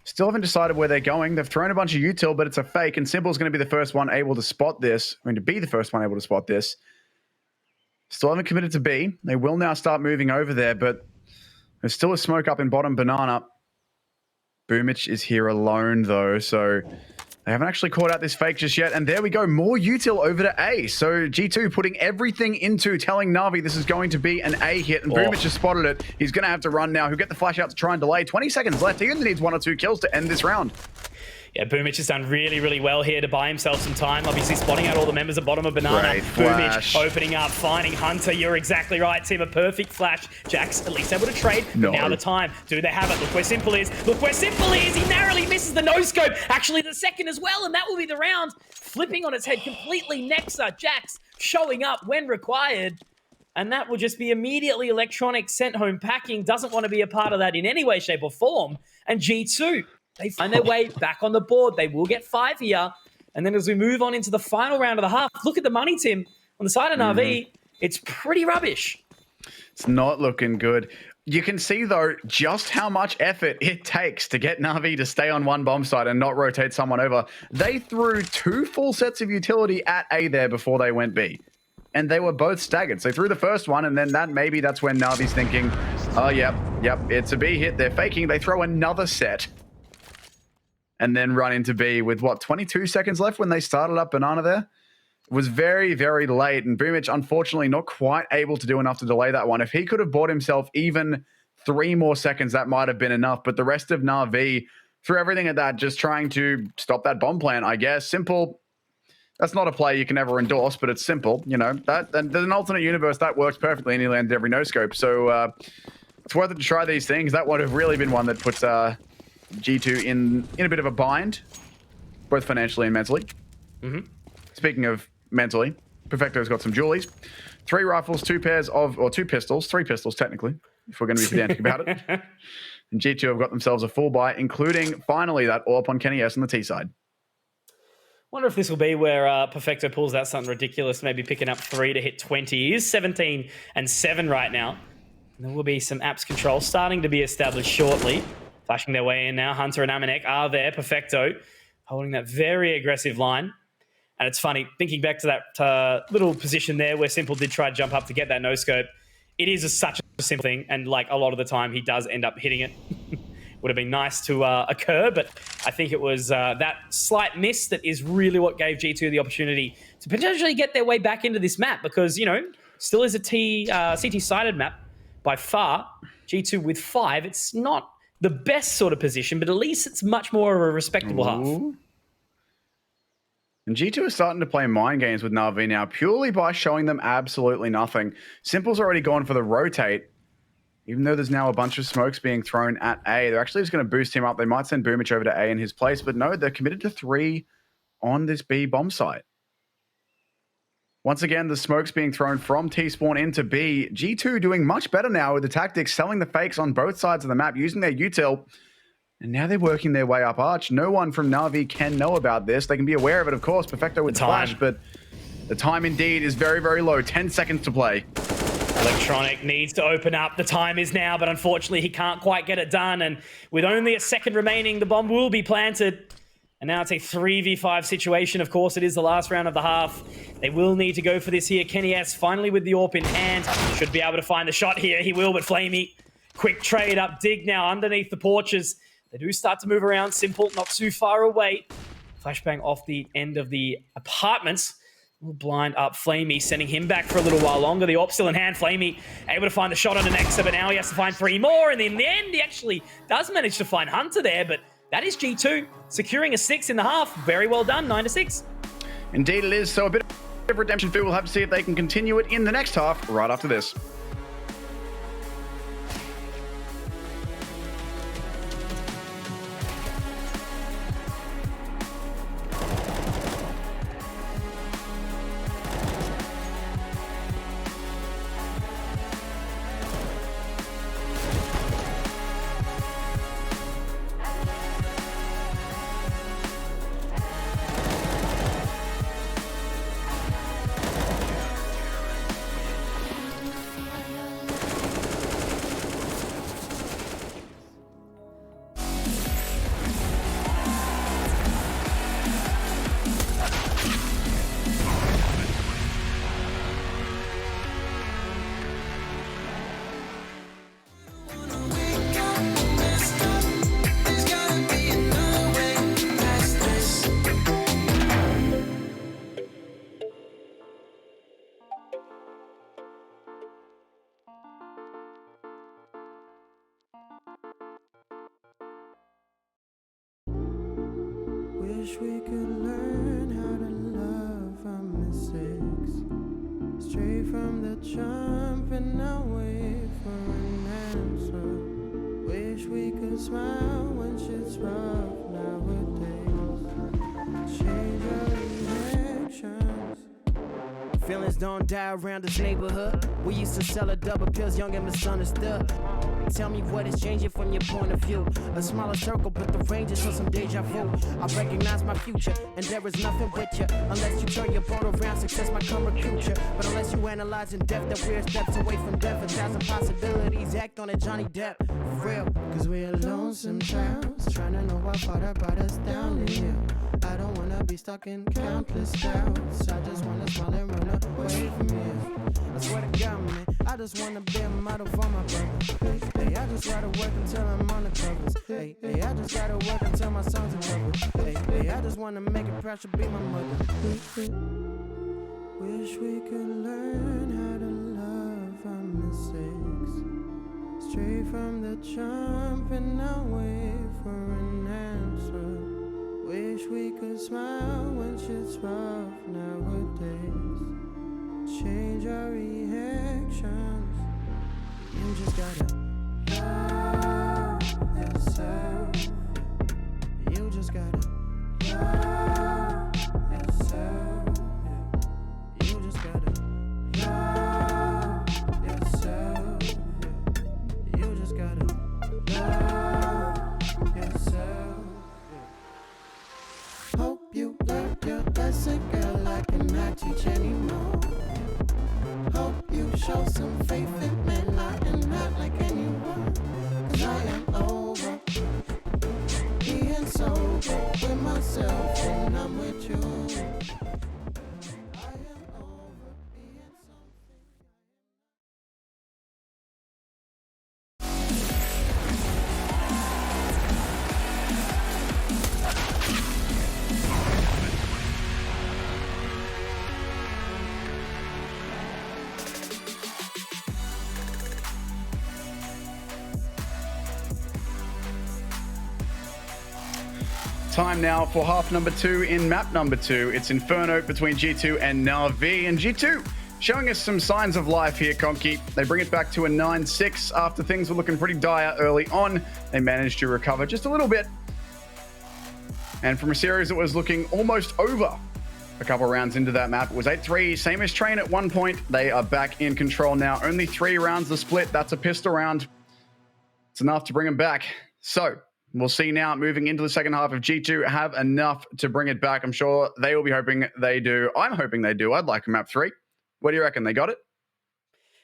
still haven't decided where they're going. They've thrown a bunch of util, but it's a fake, and Simple's going to be the first one able to spot this. I mean, to be the first one able to spot this. Still haven't committed to B. They will now start moving over there, but there's still a smoke up in bottom Banana. Boomich is here alone, though, so they haven't actually caught out this fake just yet. And there we go, more util over to A. So G2 putting everything into telling Na'Vi this is going to be an A hit, and Boomich has spotted it. He's going to have to run now. He'll get the flash out to try and delay. 20 seconds left. He only needs 1 or 2 kills to end this round. Yeah, Boomich has done really, really well here to buy himself some time. Obviously spotting out all the members at bottom of Banana. Great Boomich flash. opening up, finding Hunter. You're exactly right, Tim. A perfect flash. Jack's at least able to trade. No. Now the time. Do they have it? Look where Simple is. Look where Simple is. He narrowly misses the no-scope. Actually, the second as well, and that will be the round. Flipping on its head completely. Nexa, Jax showing up when required. And that will just be immediately Electronic sent home packing. Doesn't want to be a part of that in any way, shape, or form. And G2, they find their way back on the board. They will get 5 here. And then as we move on into the final round of the half, look at the money, Tim. On the side of Na'Vi, it's pretty rubbish. It's not looking good. You can see, though, just how much effort it takes to get Na'Vi to stay on one bomb site and not rotate someone over. They threw 2 full sets of utility at A there before they went B. And they were both staggered. So they threw the first one, and then that's when Na'Vi's thinking, oh, yep, it's a B hit. They're faking. They throw another set. And then run into B with, 22 seconds left when they started up Banana there? It was very, very late. And Boomich, unfortunately, not quite able to do enough to delay that one. If he could have bought himself even 3 more seconds, that might have been enough. But the rest of Na'Vi threw everything at that, just trying to stop that bomb plan, I guess. Simple. That's not a play you can ever endorse, but it's simple. You know, and there's an alternate universe that works perfectly and he landed every no-scope. So it's worth it to try these things. That would have really been one that puts G2 in a bit of a bind, both financially and mentally. Speaking of mentally, Perfecto's got some jewelies. 3 rifles, 2 pistols, 3 pistols technically, if we're going to be pedantic about it. And G2 have got themselves a full buy, including finally that AWP on Kenny S on the T side. Wonder if this will be where Perfecto pulls out something ridiculous, maybe picking up 3 to hit 20. He is 17 and 7 right now. And there will be some apps control starting to be established shortly. Flashing their way in now. Hunter and Amanek are there. Perfecto holding that very aggressive line. And it's funny, thinking back to that little position there where Simple did try to jump up to get that no-scope. It is such a simple thing, and like a lot of the time, he does end up hitting it. Would have been nice to occur, but I think it was that slight miss that is really what gave G2 the opportunity to potentially get their way back into this map because, you know, still is a CT-sided map by far. G2 with 5, it's not the best sort of position, but at least it's much more of a respectable half. And G2 is starting to play mind games with Na'Vi now, purely by showing them absolutely nothing. Simple's already gone for the rotate. Even though there's now a bunch of smokes being thrown at A, they're actually just going to boost him up. They might send Boomich over to A in his place, but no, they're committed to 3 on this B bomb site. Once again, the smoke's being thrown from T-spawn into B. G2 doing much better now with the tactics, selling the fakes on both sides of the map, using their util. And now they're working their way up Arch. No one from Na'Vi can know about this. They can be aware of it, of course, Perfecto with the flash, but the time indeed is very, very low. 10 seconds to play. Electronic needs to open up. The time is now, but unfortunately he can't quite get it done. And with only a second remaining, the bomb will be planted. And now it's a 3v5 situation. Of course, it is the last round of the half. They will need to go for this here. Kenny S finally with the AWP in hand. Should be able to find the shot here. He will, but Flamey, quick trade up. Dig now underneath the porches. They do start to move around. Simple, not too far away. Flashbang off the end of the apartments. Blind up Flamey, sending him back for a little while longer. The AWP still in hand. Flamey able to find the shot on the Nexa, but now he has to find 3 more. And in the end, he actually does manage to find Hunter there, but that is G2 securing a 6 in the half. Very well done, 9-6. Indeed it is. So a bit of redemption feel. We'll have to see if they can continue it in the next half right after this. Wish we could learn how to love our mistakes. Straight from the jump and now wait for an answer. Wish we could smile when shit's rough nowadays. Change our reactions. Feelings don't die around this neighborhood. We used to sell a double pills, young and misunderstood. Tell me what is changing from your point of view. A smaller circle, but the range is some deja vu. I recognize my future, and there is nothing with you. Unless you turn your boat around, success might come recruit you. But unless you analyze in depth that we're steps away from death, 1,000 possibilities, act on it, Johnny Depp. For real, cause we're alone sometimes. Trying to know how far that brought us down to here. I don't wanna be stuck in countless doubts. I just wanna smile and run away from here. I swear to God, man, I just wanna be a model for my brothers. Hey, I just gotta work until I'm on the covers. Hey, I just gotta work until my songs are covered. Hey, I just wanna make it proud to be my mother. Wish we could learn how to love our mistakes. Straight from the jump and now wait for an answer. Wish we could smile when shit's rough nowadays. Change our reactions. You just gotta love yourself. You just gotta love yourself. You just gotta love yourself. You just gotta love yourself. Hope you learned your lesson, girl. I cannot teach anymore. Hope you show some faith in me, and not like anyone. Cause I am over being sober with myself and I'm with you. I am over being something. Time now for half number 2 in map number 2. It's Inferno between G2 and Na'Vi. And G2 showing us some signs of life here, Conky. They bring it back to a 9-6 after things were looking pretty dire early on. They managed to recover just a little bit. And from a series that was looking almost over a couple rounds into that map, it was 8-3, same as Train at one point. They are back in control now. Only 3 rounds to split. That's a pistol round. It's enough to bring them back. So we'll see now, moving into the second half, if G2 have enough to bring it back. I'm sure they will be hoping they do. I'm hoping they do. I'd like a map 3. What do you reckon? They got it?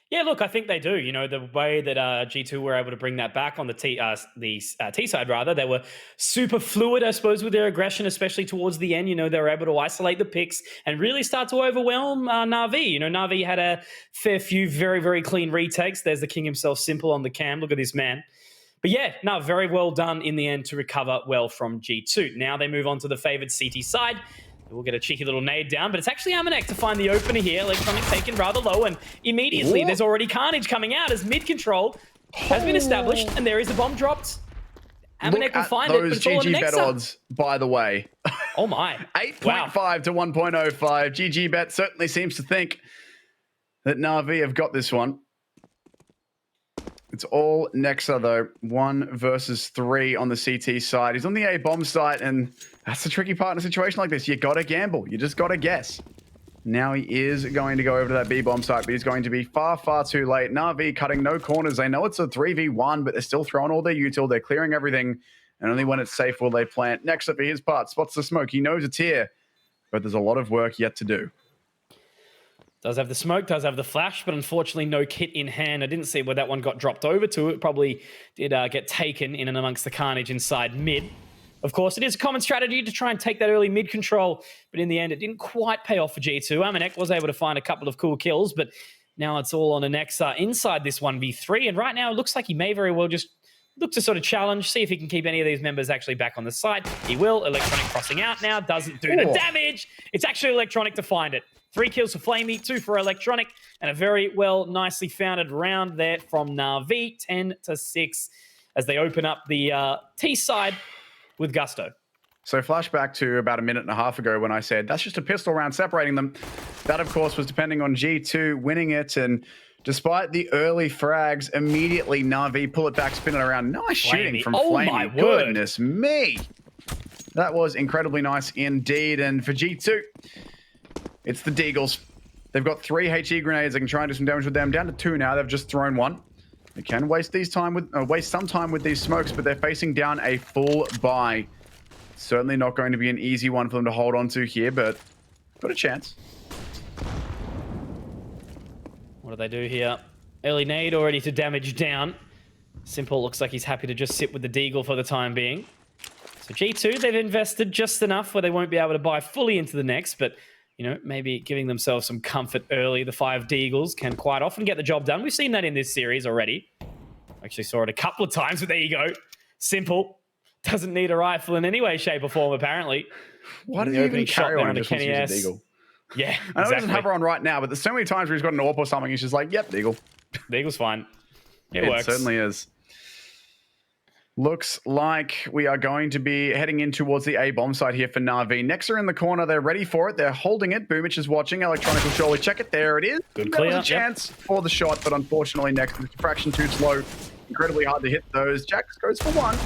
Yeah, look, I think they do. You know, the way that G2 were able to bring that back on the T side, rather, they were super fluid, I suppose, with their aggression, especially towards the end. You know, they were able to isolate the picks and really start to overwhelm Na'Vi. You know, Na'Vi had a fair few very, very clean retakes. There's the king himself, Simple, on the cam. Look at this man. But yeah, no, very well done in the end to recover well from G2. Now they move on to the favored CT side. We'll get a cheeky little nade down, but it's actually Amanek to find the opener here. Electronic taken rather low, and immediately there's already carnage coming out as mid control has been established, and there is a bomb dropped. Amanek will find it, but it's all on GG bet Nexa. odds, by the way. Oh my. 8.5 to 1.05. GG bet certainly seems to think that Na'Vi have got this one. It's all Nexa, though. 1 versus 3 on the CT side. He's on the A bomb site, and that's the tricky part in a situation like this. You got to gamble. You just got to guess. Now he is going to go over to that B bomb site, but he's going to be far, far too late. Na'Vi cutting no corners. They know it's a 3v1, but they're still throwing all their util. They're clearing everything, and only when it's safe will they plant. Nexa, for his part, spots the smoke. He knows it's here, but there's a lot of work yet to do. Does have the smoke, does have the flash, but unfortunately no kit in hand. I didn't see where that one got dropped over to. It probably did get taken in and amongst the carnage inside mid. Of course, it is a common strategy to try and take that early mid control, but in the end, it didn't quite pay off for G2. Amanek was able to find a couple of cool kills, but now it's all on Nexa inside this 1v3, and right now it looks like he may very well just look to sort of challenge, see if he can keep any of these members actually back on the site. He will. Electronic crossing out now, doesn't do the damage. It's actually Electronic to find it. 3 kills for Flamey, 2 for Electronic, and a very well, nicely founded round there from Na'Vi, 10-6, as they open up the T side with gusto. So flashback to about a minute and a half ago when I said that's just a pistol round separating them. That, of course, was depending on G2 winning it. And despite the early frags, immediately Na'Vi pull it back, spin it around. Nice shooting from Oh Flamey. my word. Goodness me. That was incredibly nice indeed. And for G2, it's the Deagles. They've got 3 HE grenades. They can try and do some damage with them. Down to 2 now. They've just thrown 1. They can waste some time with these smokes, but they're facing down a full buy. Certainly not going to be an easy one for them to hold on to here, but got a chance. What do they do here? Early nade already to damage down. Simple looks like he's happy to just sit with the Deagle for the time being. So G2, they've invested just enough where they won't be able to buy fully into the next, but you know, maybe giving themselves some comfort early. The 5 Deagles can quite often get the job done. We've seen that in this series already. Actually saw it a couple of times, but there you go. Simple. Doesn't need a rifle in any way, shape, or form, apparently. Why did he even carry on just once he was a Deagle? Yeah, I know he doesn't have her on right now, but there's so many times where he's got an AWP or something, he's just like, yep, Deagle. Deagle's fine. It works. It certainly is. Looks like we are going to be heading in towards the A bomb site here for Na'Vi. Nexa in the corner. They're ready for it. They're holding it. Boomich is watching. Electronic will surely check it. There it is. Good There clear. was a chance for the shot, but unfortunately Nexa is a fraction too slow. Incredibly hard to hit those. Jax goes for 1.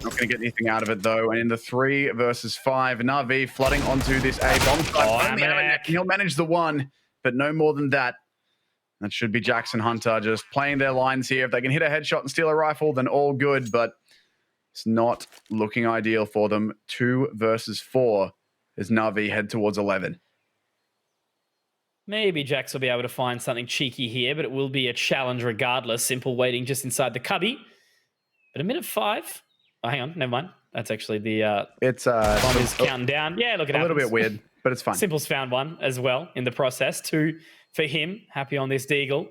Not going to get anything out of it, though. And in the 3 versus 5, Na'Vi flooding onto this A bomb site. Only Amanek, he'll manage the 1, but no more than that. That should be Jackson Hunter just playing their lines here. If they can hit a headshot and steal a rifle, then all good, but it's not looking ideal for them. 2 versus 4 as Na'Vi head towards 11. Maybe Jax will be able to find something cheeky here, but it will be a challenge regardless. Simple waiting just inside the cubby. But a minute 5. Oh, hang on. Never mind. That's actually the bomb is counting down. Yeah, look at it. A little bit weird, but it's fine. Simple's found 1 as well in the process. 2 for him. Happy on this Deagle.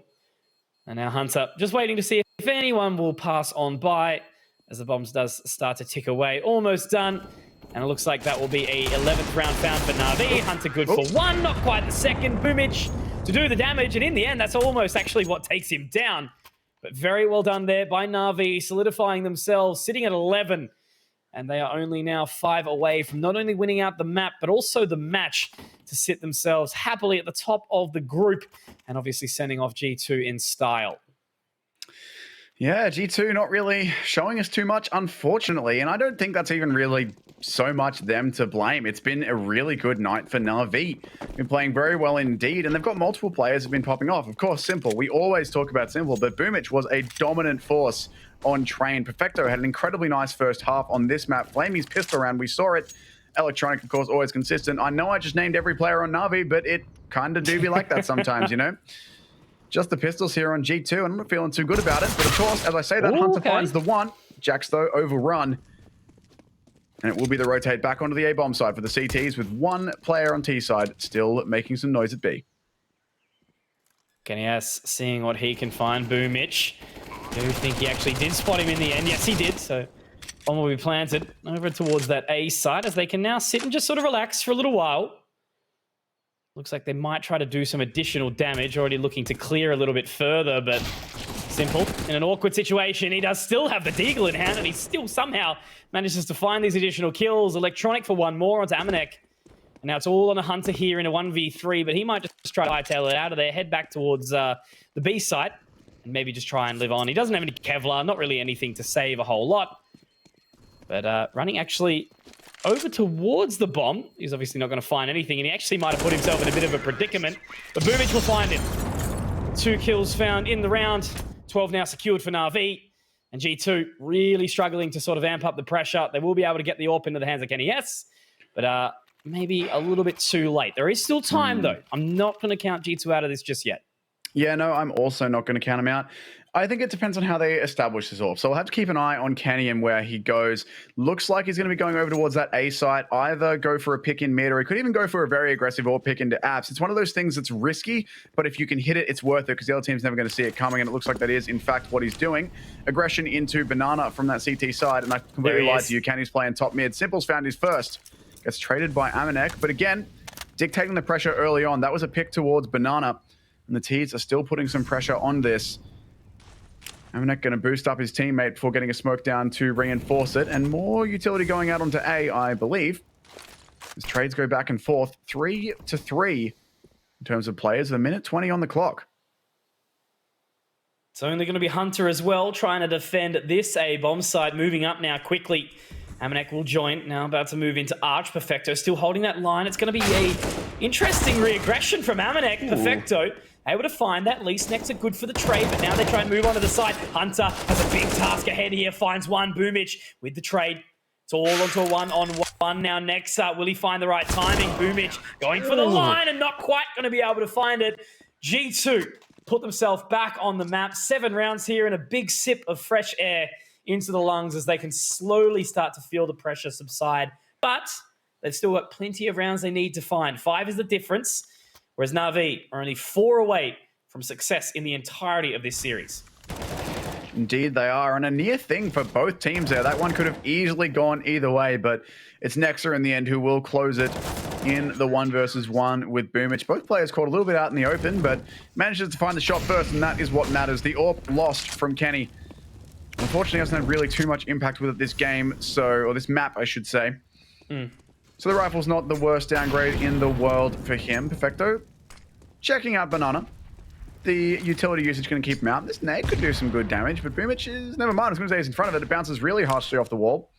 And now Hunter just waiting to see if anyone will pass on by as the bombs does start to tick away. Almost done. And it looks like that will be a 11th round found for Na'Vi. Hunter good for 1, not quite the second. Boomich to do the damage. And in the end, that's almost actually what takes him down. But very well done there by Na'Vi, solidifying themselves, sitting at 11. And they are only now 5 away from not only winning out the map, but also the match to sit themselves happily at the top of the group. And obviously sending off G2 in style. Yeah, G2 not really showing us too much, unfortunately. And I don't think that's even really so much them to blame. It's been a really good night for Na'Vi. Been playing very well indeed, and they've got multiple players who've been popping off. Of course, Simple. We always talk about Simple, but Boomich was a dominant force on Train. Perfecto had an incredibly nice first half on this map. Flamey's pistol round, we saw it. Electronic, of course, always consistent. I know I just named every player on Na'Vi, but it kind of do be like that sometimes, you know? Just the pistols here on G2, and I'm not feeling too good about it. But of course, as I say that, Hunter finds the 1. Jax, though, overrun. And it will be the rotate back onto the A-bomb side for the CTs with 1 player on T side still making some noise at B. Kenny S seeing what he can find. Boomich. Do you think he actually did spot him in the end? Yes, he did. So bomb will be planted over towards that A side as they can now sit and just sort of relax for a little while. Looks like they might try to do some additional damage, already looking to clear a little bit further, but Simple in an awkward situation. He does still have the Deagle in hand, and he still somehow manages to find these additional kills. Electronic for 1 more onto Amanek. And now it's all on a Hunter here in a 1v3, but he might just try to hightail it out of there, head back towards the B site, and maybe just try and live on. He doesn't have any Kevlar, not really anything to save a whole lot. But running actually over towards the bomb. He's obviously not going to find anything, and he actually might have put himself in a bit of a predicament. But Boomich will find him. 2 kills found in the round. 12 now secured for Na'Vi. And G2 really struggling to sort of amp up the pressure. They will be able to get the AWP into the hands of Kenny S. But maybe a little bit too late. There is still time, though. I'm not going to count G2 out of this just yet. Yeah, no, I'm also not going to count him out. I think it depends on how they establish this AWP. So we'll have to keep an eye on Kenny and where he goes. Looks like he's going to be going over towards that A site. Either go for a pick in mid, or he could even go for a very aggressive AWP pick into apps. It's one of those things that's risky, but if you can hit it, it's worth it because the other team's never going to see it coming, and it looks like that is, in fact, what he's doing. Aggression into Banana from that CT side, and I completely lied to you. Kenny's playing top mid. Simple's found his first. Gets traded by Amanek, but again, dictating the pressure early on. That was a pick towards Banana, and the T's are still putting some pressure on this. Amanek going to boost up his teammate before getting a smoke down to reinforce it. And more utility going out onto A, I believe. As trades go back and forth, 3-3 in terms of players. A minute 20 on the clock. It's only going to be Hunter as well, trying to defend this A bomb site. Moving up now quickly. Amanek will join. Now about to move into Arch. Perfecto still holding that line. It's going to be a interesting re-aggression from Amanek. Perfecto able to find that. Least Nex are good for the trade, but now they try and move on to the side. Hunter has a big task ahead here. Finds one. Boomich with the trade. It's all onto a one-on-one now. Nexa, will he find the right timing? Boomich going for the line and not quite going to be able to find it. G2 put themselves back on the map. 7 rounds here and a big sip of fresh air into the lungs as they can slowly start to feel the pressure subside. But they've still got plenty of rounds they need to find. 5 is the difference, whereas Na'Vi are only 4 away from success in the entirety of this series. Indeed they are, and a near thing for both teams there. That one could have easily gone either way, but it's Nexa in the end who will close it in the 1 versus 1 with Boomich. Both players caught a little bit out in the open, but manages to find the shot first, and that is what matters. The AWP lost from Kenny. Unfortunately, hasn't had really too much impact with it this game, or this map, I should say. So the rifle's not the worst downgrade in the world for him. Perfecto checking out Banana. The utility usage going to keep him out. This nade could do some good damage, but Boomich is never mind. As soon as he's in front of it, it bounces really harshly off the wall.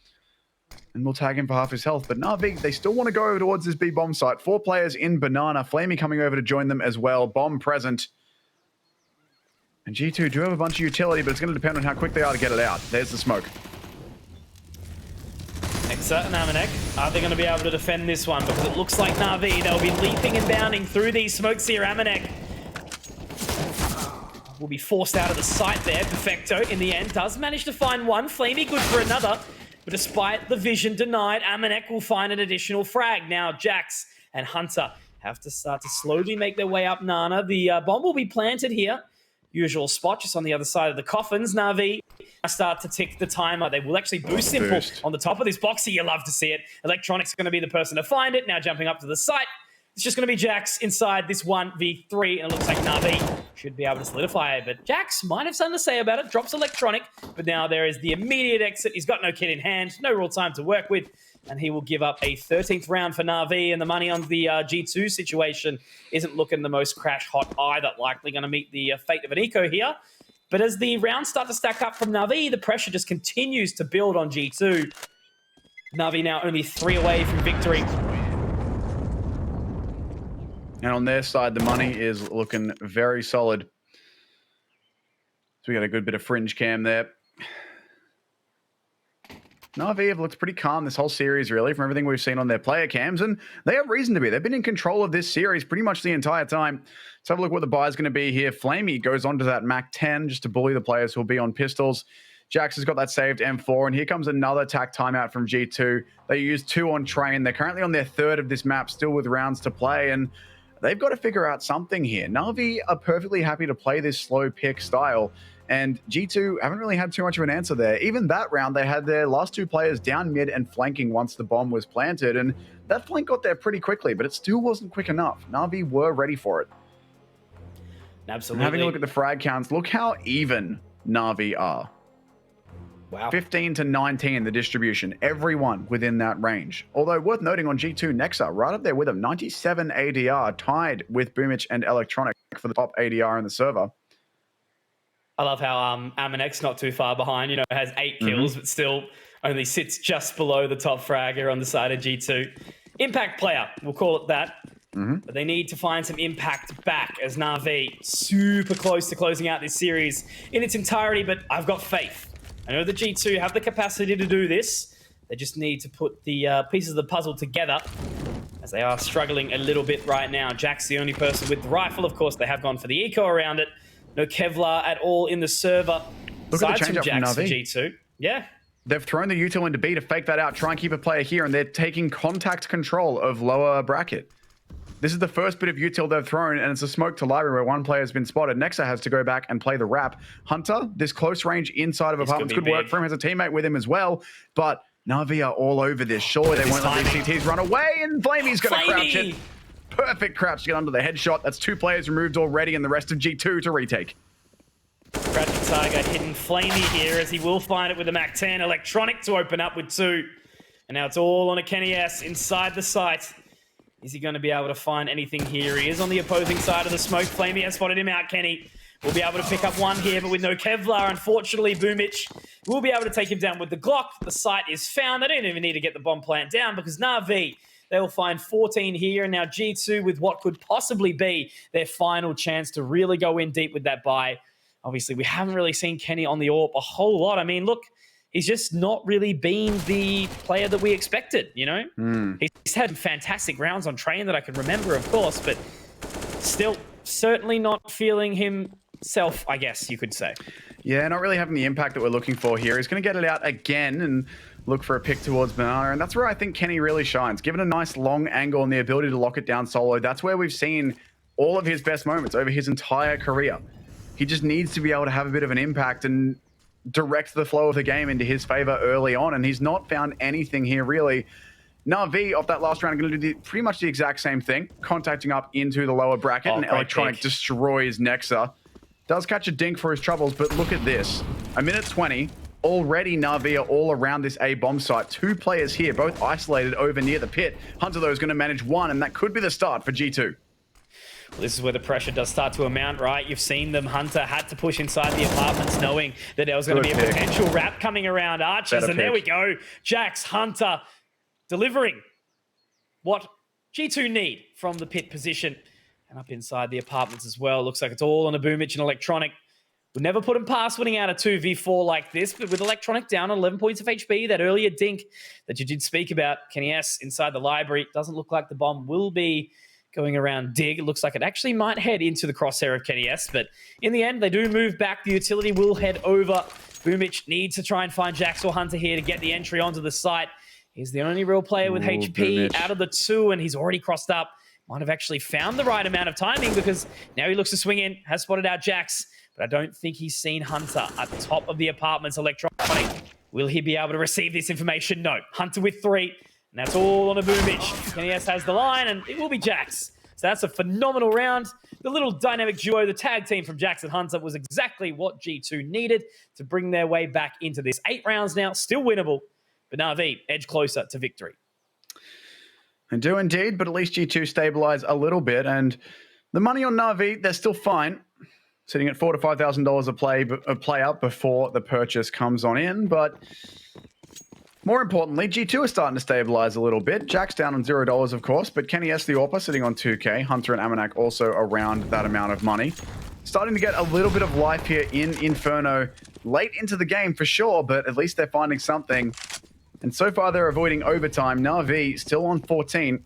And we'll tag him for half his health. But Na'Vi, they still want to go over towards this B bomb site. 4 players in Banana. Flamey coming over to join them as well. Bomb present. And G2 do have a bunch of utility, but it's going to depend on how quick they are to get it out. There's the smoke. Nexa and Amanek, are they going to be able to defend this one? Because it looks like Na'Vi, they'll be leaping and bounding through these smokes here. Amanek will be forced out of the site there. Perfecto, in the end, does manage to find one. Flamey good for another. But despite the vision denied, Amanek will find an additional frag. Now, Jax and Hunter have to start to slowly make their way up Nana. The bomb will be planted here. Usual spot, just on the other side of the coffins. Na'Vi start to tick the timer. They will actually boost Simple on the top of this boxy. You love to see it. Electronic's going to be the person to find it. Now jumping up to the site. It's just going to be Jax inside this 1v3, and it looks like Na'Vi should be able to solidify it. But Jax might have something to say about it. Drops Electronic, but now there is the immediate exit. He's got no kit in hand, no real time to work with, and he will give up a 13th round for Na'Vi, and the money on the G2 situation isn't looking the most crash hot either. Likely going to meet the fate of an eco here. But as the rounds start to stack up from Na'Vi, the pressure just continues to build on G2. Na'Vi now only 3 away from victory. And on their side, the money is looking very solid. So we got a good bit of fringe cam there. Na'Vi have looked pretty calm this whole series, really, from everything we've seen on their player cams, and they have reason to be. They've been in control of this series pretty much the entire time. Let's have a look what the buy is going to be here. Flamey goes on to that Mac 10 just to bully the players who'll be on pistols. Jax has got that saved M4, and here comes another attack timeout from G2. They used 2 on Train. They're currently on their 3rd of this map, still with rounds to play, and they've got to figure out something here. Na'Vi are perfectly happy to play this slow pick style, and G2 haven't really had too much of an answer there. Even that round, they had their last 2 players down mid and flanking once the bomb was planted, and that flank got there pretty quickly, but it still wasn't quick enough. Na'Vi were ready for it. Absolutely. And having a look at the frag counts, look how even Na'Vi are. Wow. 15 to 19, the distribution. Everyone within that range. Although worth noting on G2, Nexa right up there with them. 97 ADR, tied with Boomich and Electronic for the top ADR in the server. I love how Amanek's not too far behind. You know, has 8 kills, but still only sits just below the top fragger on the side of G2. Impact player, we'll call it that. But they need to find some impact back as Na'Vi super close to closing out this series in its entirety, but I've got faith. I know the G2 have the capacity to do this. They just need to put the pieces of the puzzle together as they are struggling a little bit right now. Jack's the only person with the rifle. Of course, they have gone for the eco around it. No Kevlar at all in the server. Look at the change up from Na'Vi. G2. Yeah. They've thrown the util into B to fake that out, try and keep a player here, and they're taking contact control of lower bracket. This is the first bit of util they've thrown, and it's a smoke to library where one player has been spotted. Nexa has to go back and play the wrap. Hunter, this close range inside of apartments could work for him. Has a teammate with him as well, but Na'Vi are all over this. Surely they won't let these CTs run away, and Flamey's going to crouch it. Perfect crouch to get under the headshot. That's 2 players removed already, and the rest of G2 to retake. Crouching Tiger hidden Flamey here as he will find it with a Mac-10. Electronic to open up with 2. And now it's all on a Kenny S inside the site. Is he going to be able to find anything here? He is on the opposing side of the smoke. Flamey has spotted him out. Kenny will be able to pick up 1 here, but with no Kevlar, unfortunately, Boomich will be able to take him down with the Glock. The site is found. They don't even need to get the bomb plant down because Na'Vi, they will find 14 here. And now G2 with what could possibly be their final chance to really go in deep with that buy. Obviously, we haven't really seen Kenny on the AWP a whole lot. I mean, look, he's just not really been the player that we expected, you know? He's had fantastic rounds on train that I can remember, of course, but still certainly not feeling himself, I guess you could say. Yeah, not really having the impact that we're looking for here. He's going to get it out again and look for a pick towards Banana, and that's where I think Kenny really shines. Given a nice long angle and the ability to lock it down solo, that's where we've seen all of his best moments over his entire career. He just needs to be able to have a bit of an impact and direct the flow of the game into his favor early on, and he's not found anything here really. Na'Vi off that last round are going to do pretty much the exact same thing, contacting up into the lower bracket, and Electronic destroys Nexa. Does catch a dink for his troubles, but look at this. A minute 20, already Na'Vi are all around this A bomb site. 2 players here, both isolated over near the pit. Hunter, though, is going to manage 1, and that could be the start for G2. Well, this is where the pressure does start to amount, right? You've seen them. Hunter had to push inside the apartments knowing that there was going to be a potential wrap coming around Archers. And there we go. Jax, Hunter delivering what G2 need from the pit position. And up inside the apartments as well. Looks like it's all on a Boomich and Electronic. Would never put him past winning out a 2v4 like this, but with Electronic down on 11 points of HP, that earlier dink that you did speak about, Kenny S inside the library, doesn't look like the bomb will be going around Dig. It looks like it actually might head into the crosshair of Kenny S, but in the end, they do move back. The utility will head over. Boomich needs to try and find Jax or Hunter here to get the entry onto the site. He's the only real player with HP Boomich out of the 2, and he's already crossed up. Might have actually found the right amount of timing because now he looks to swing in, has spotted out Jax, but I don't think he's seen Hunter at the top of the apartments. Electronic, will he be able to receive this information? No. Hunter with 3. And that's all on a Boomich. Kenny S has the line, and it will be Jax. So that's a phenomenal round. The little dynamic duo, the tag team from Jax and Hunter, was exactly what G2 needed to bring their way back into this. 8 rounds now, still winnable. But Na'Vi edge closer to victory. I do indeed, but at least G2 stabilize a little bit. And the money on Na'Vi, they're still fine. Sitting at $4,000 to $5,000 a player before the purchase comes on in. But more importantly, G2 are starting to stabilize a little bit. Jack's down on $0, of course, but Kenny S, the AWPer, sitting on 2K. Hunter and Amanak also around that amount of money. Starting to get a little bit of life here in Inferno. Late into the game for sure, but at least they're finding something. And so far, they're avoiding overtime. Na'Vi still on 14.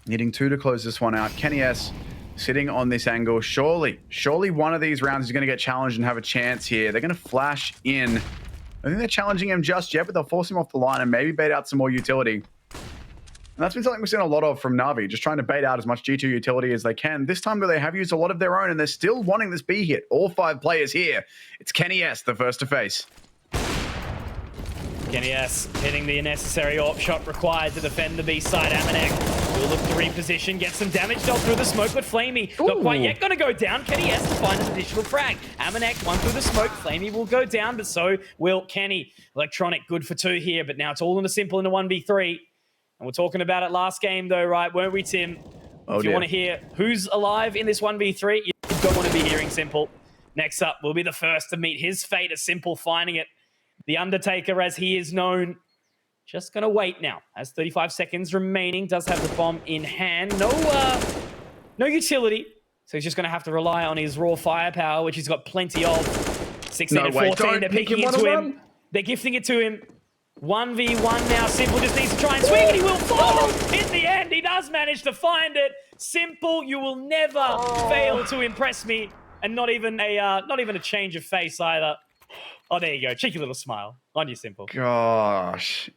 Needing 2 to close this one out. Kenny S sitting on this angle. Surely one of these rounds is going to get challenged and have a chance here. They're going to flash in. I think they're challenging him just yet, but they'll force him off the line and maybe bait out some more utility. And that's been something we've seen a lot of from Na'Vi, just trying to bait out as much G2 utility as they can. This time, though, they have used a lot of their own, and they're still wanting this B hit. All 5 players here. It's Kenny S, the first to face. Kenny S hitting the necessary AWP shot required to defend the B side. Amanek will look to reposition, get some damage dealt through the smoke, but Flamey not quite yet going to go down. Kenny S to find an additional frag. Amanek one through the smoke. Flamey will go down, but so will Kenny. Electronic good for 2 here, but now it's all in a simple in a 1v3. And we're talking about it last game though, right? Weren't we, Tim? If you want to hear who's alive in this 1v3, you don't want to be hearing Simple. Next up will be the first to meet his fate as Simple finding it. The Undertaker, as he is known, just going to wait now. Has 35 seconds remaining. Does have the bomb in hand. No utility. So he's just going to have to rely on his raw firepower, which he's got plenty of. 16 and 14. They're picking into him. They're gifting it to him. 1v1 now. Simple just needs to try and swing, and he will fall. In the end, he does manage to find it. Simple, you will never fail to impress me. And not even a change of face either. Oh, there you go. Cheeky little smile on you, Simple. Gosh.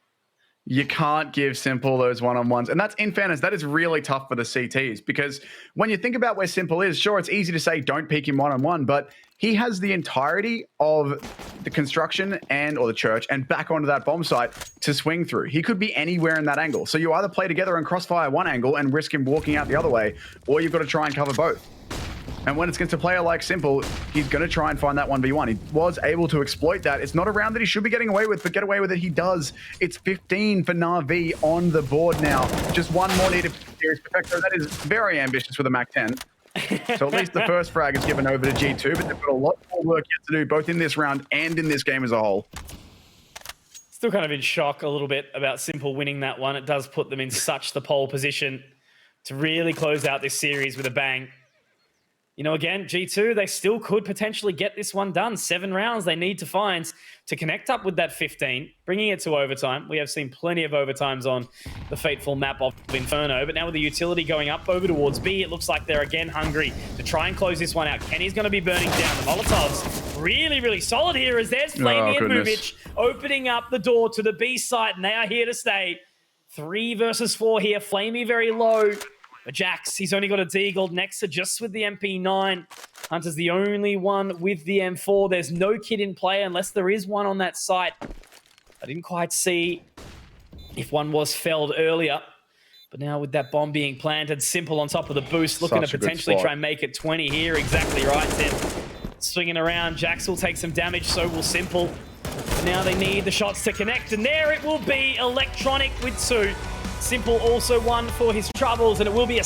You can't give Simple those one-on-ones. And that's, in fairness, that is really tough for the CTs, because when you think about where Simple is, sure, it's easy to say don't peek him one-on-one, but he has the entirety of the construction or the church and back onto that bomb site to swing through. He could be anywhere in that angle. So you either play together and crossfire one angle and risk him walking out the other way, or you've got to try and cover both. And when it's against a player like Simple, he's going to try and find that 1v1. He was able to exploit that. It's not a round that he should be getting away with, but get away with it he does. It's 15 for Na'Vi on the board now. Just one more needed for Series Perfecto. That is very ambitious for the MAC-10. So at least the first frag is given over to G2, but they've got a lot more work yet to do, both in this round and in this game as a whole. Still kind of in shock a little bit about Simple winning that one. It does put them in such the pole position to really close out this series with a bang. You know, again, G2, they still could potentially get this one done. 7 rounds they need to find to connect up with that 15, bringing it to overtime. We have seen plenty of overtimes on the fateful map of Inferno, but now with the utility going up over towards B, it looks like they're again hungry to try and close this one out. Kenny's going to be burning down. The Molotovs really, really solid here as there's Flamey and Movich opening up the door to the B side, and they are here to stay. 3 versus 4 here. Flamey very low. But Jax, he's only got a Deagle. Nexa just with the MP9. Hunter's the only one with the M4. There's no kid in play unless there is one on that site. I didn't quite see if one was felled earlier. But now with that bomb being planted, Simple on top of the boost, looking to potentially try and make it 20 here. Exactly right, Tim. Swinging around, Jax will take some damage, so will Simple. But now they need the shots to connect, and there it will be. Electronic with 2. Simple also one for his troubles, and it will be a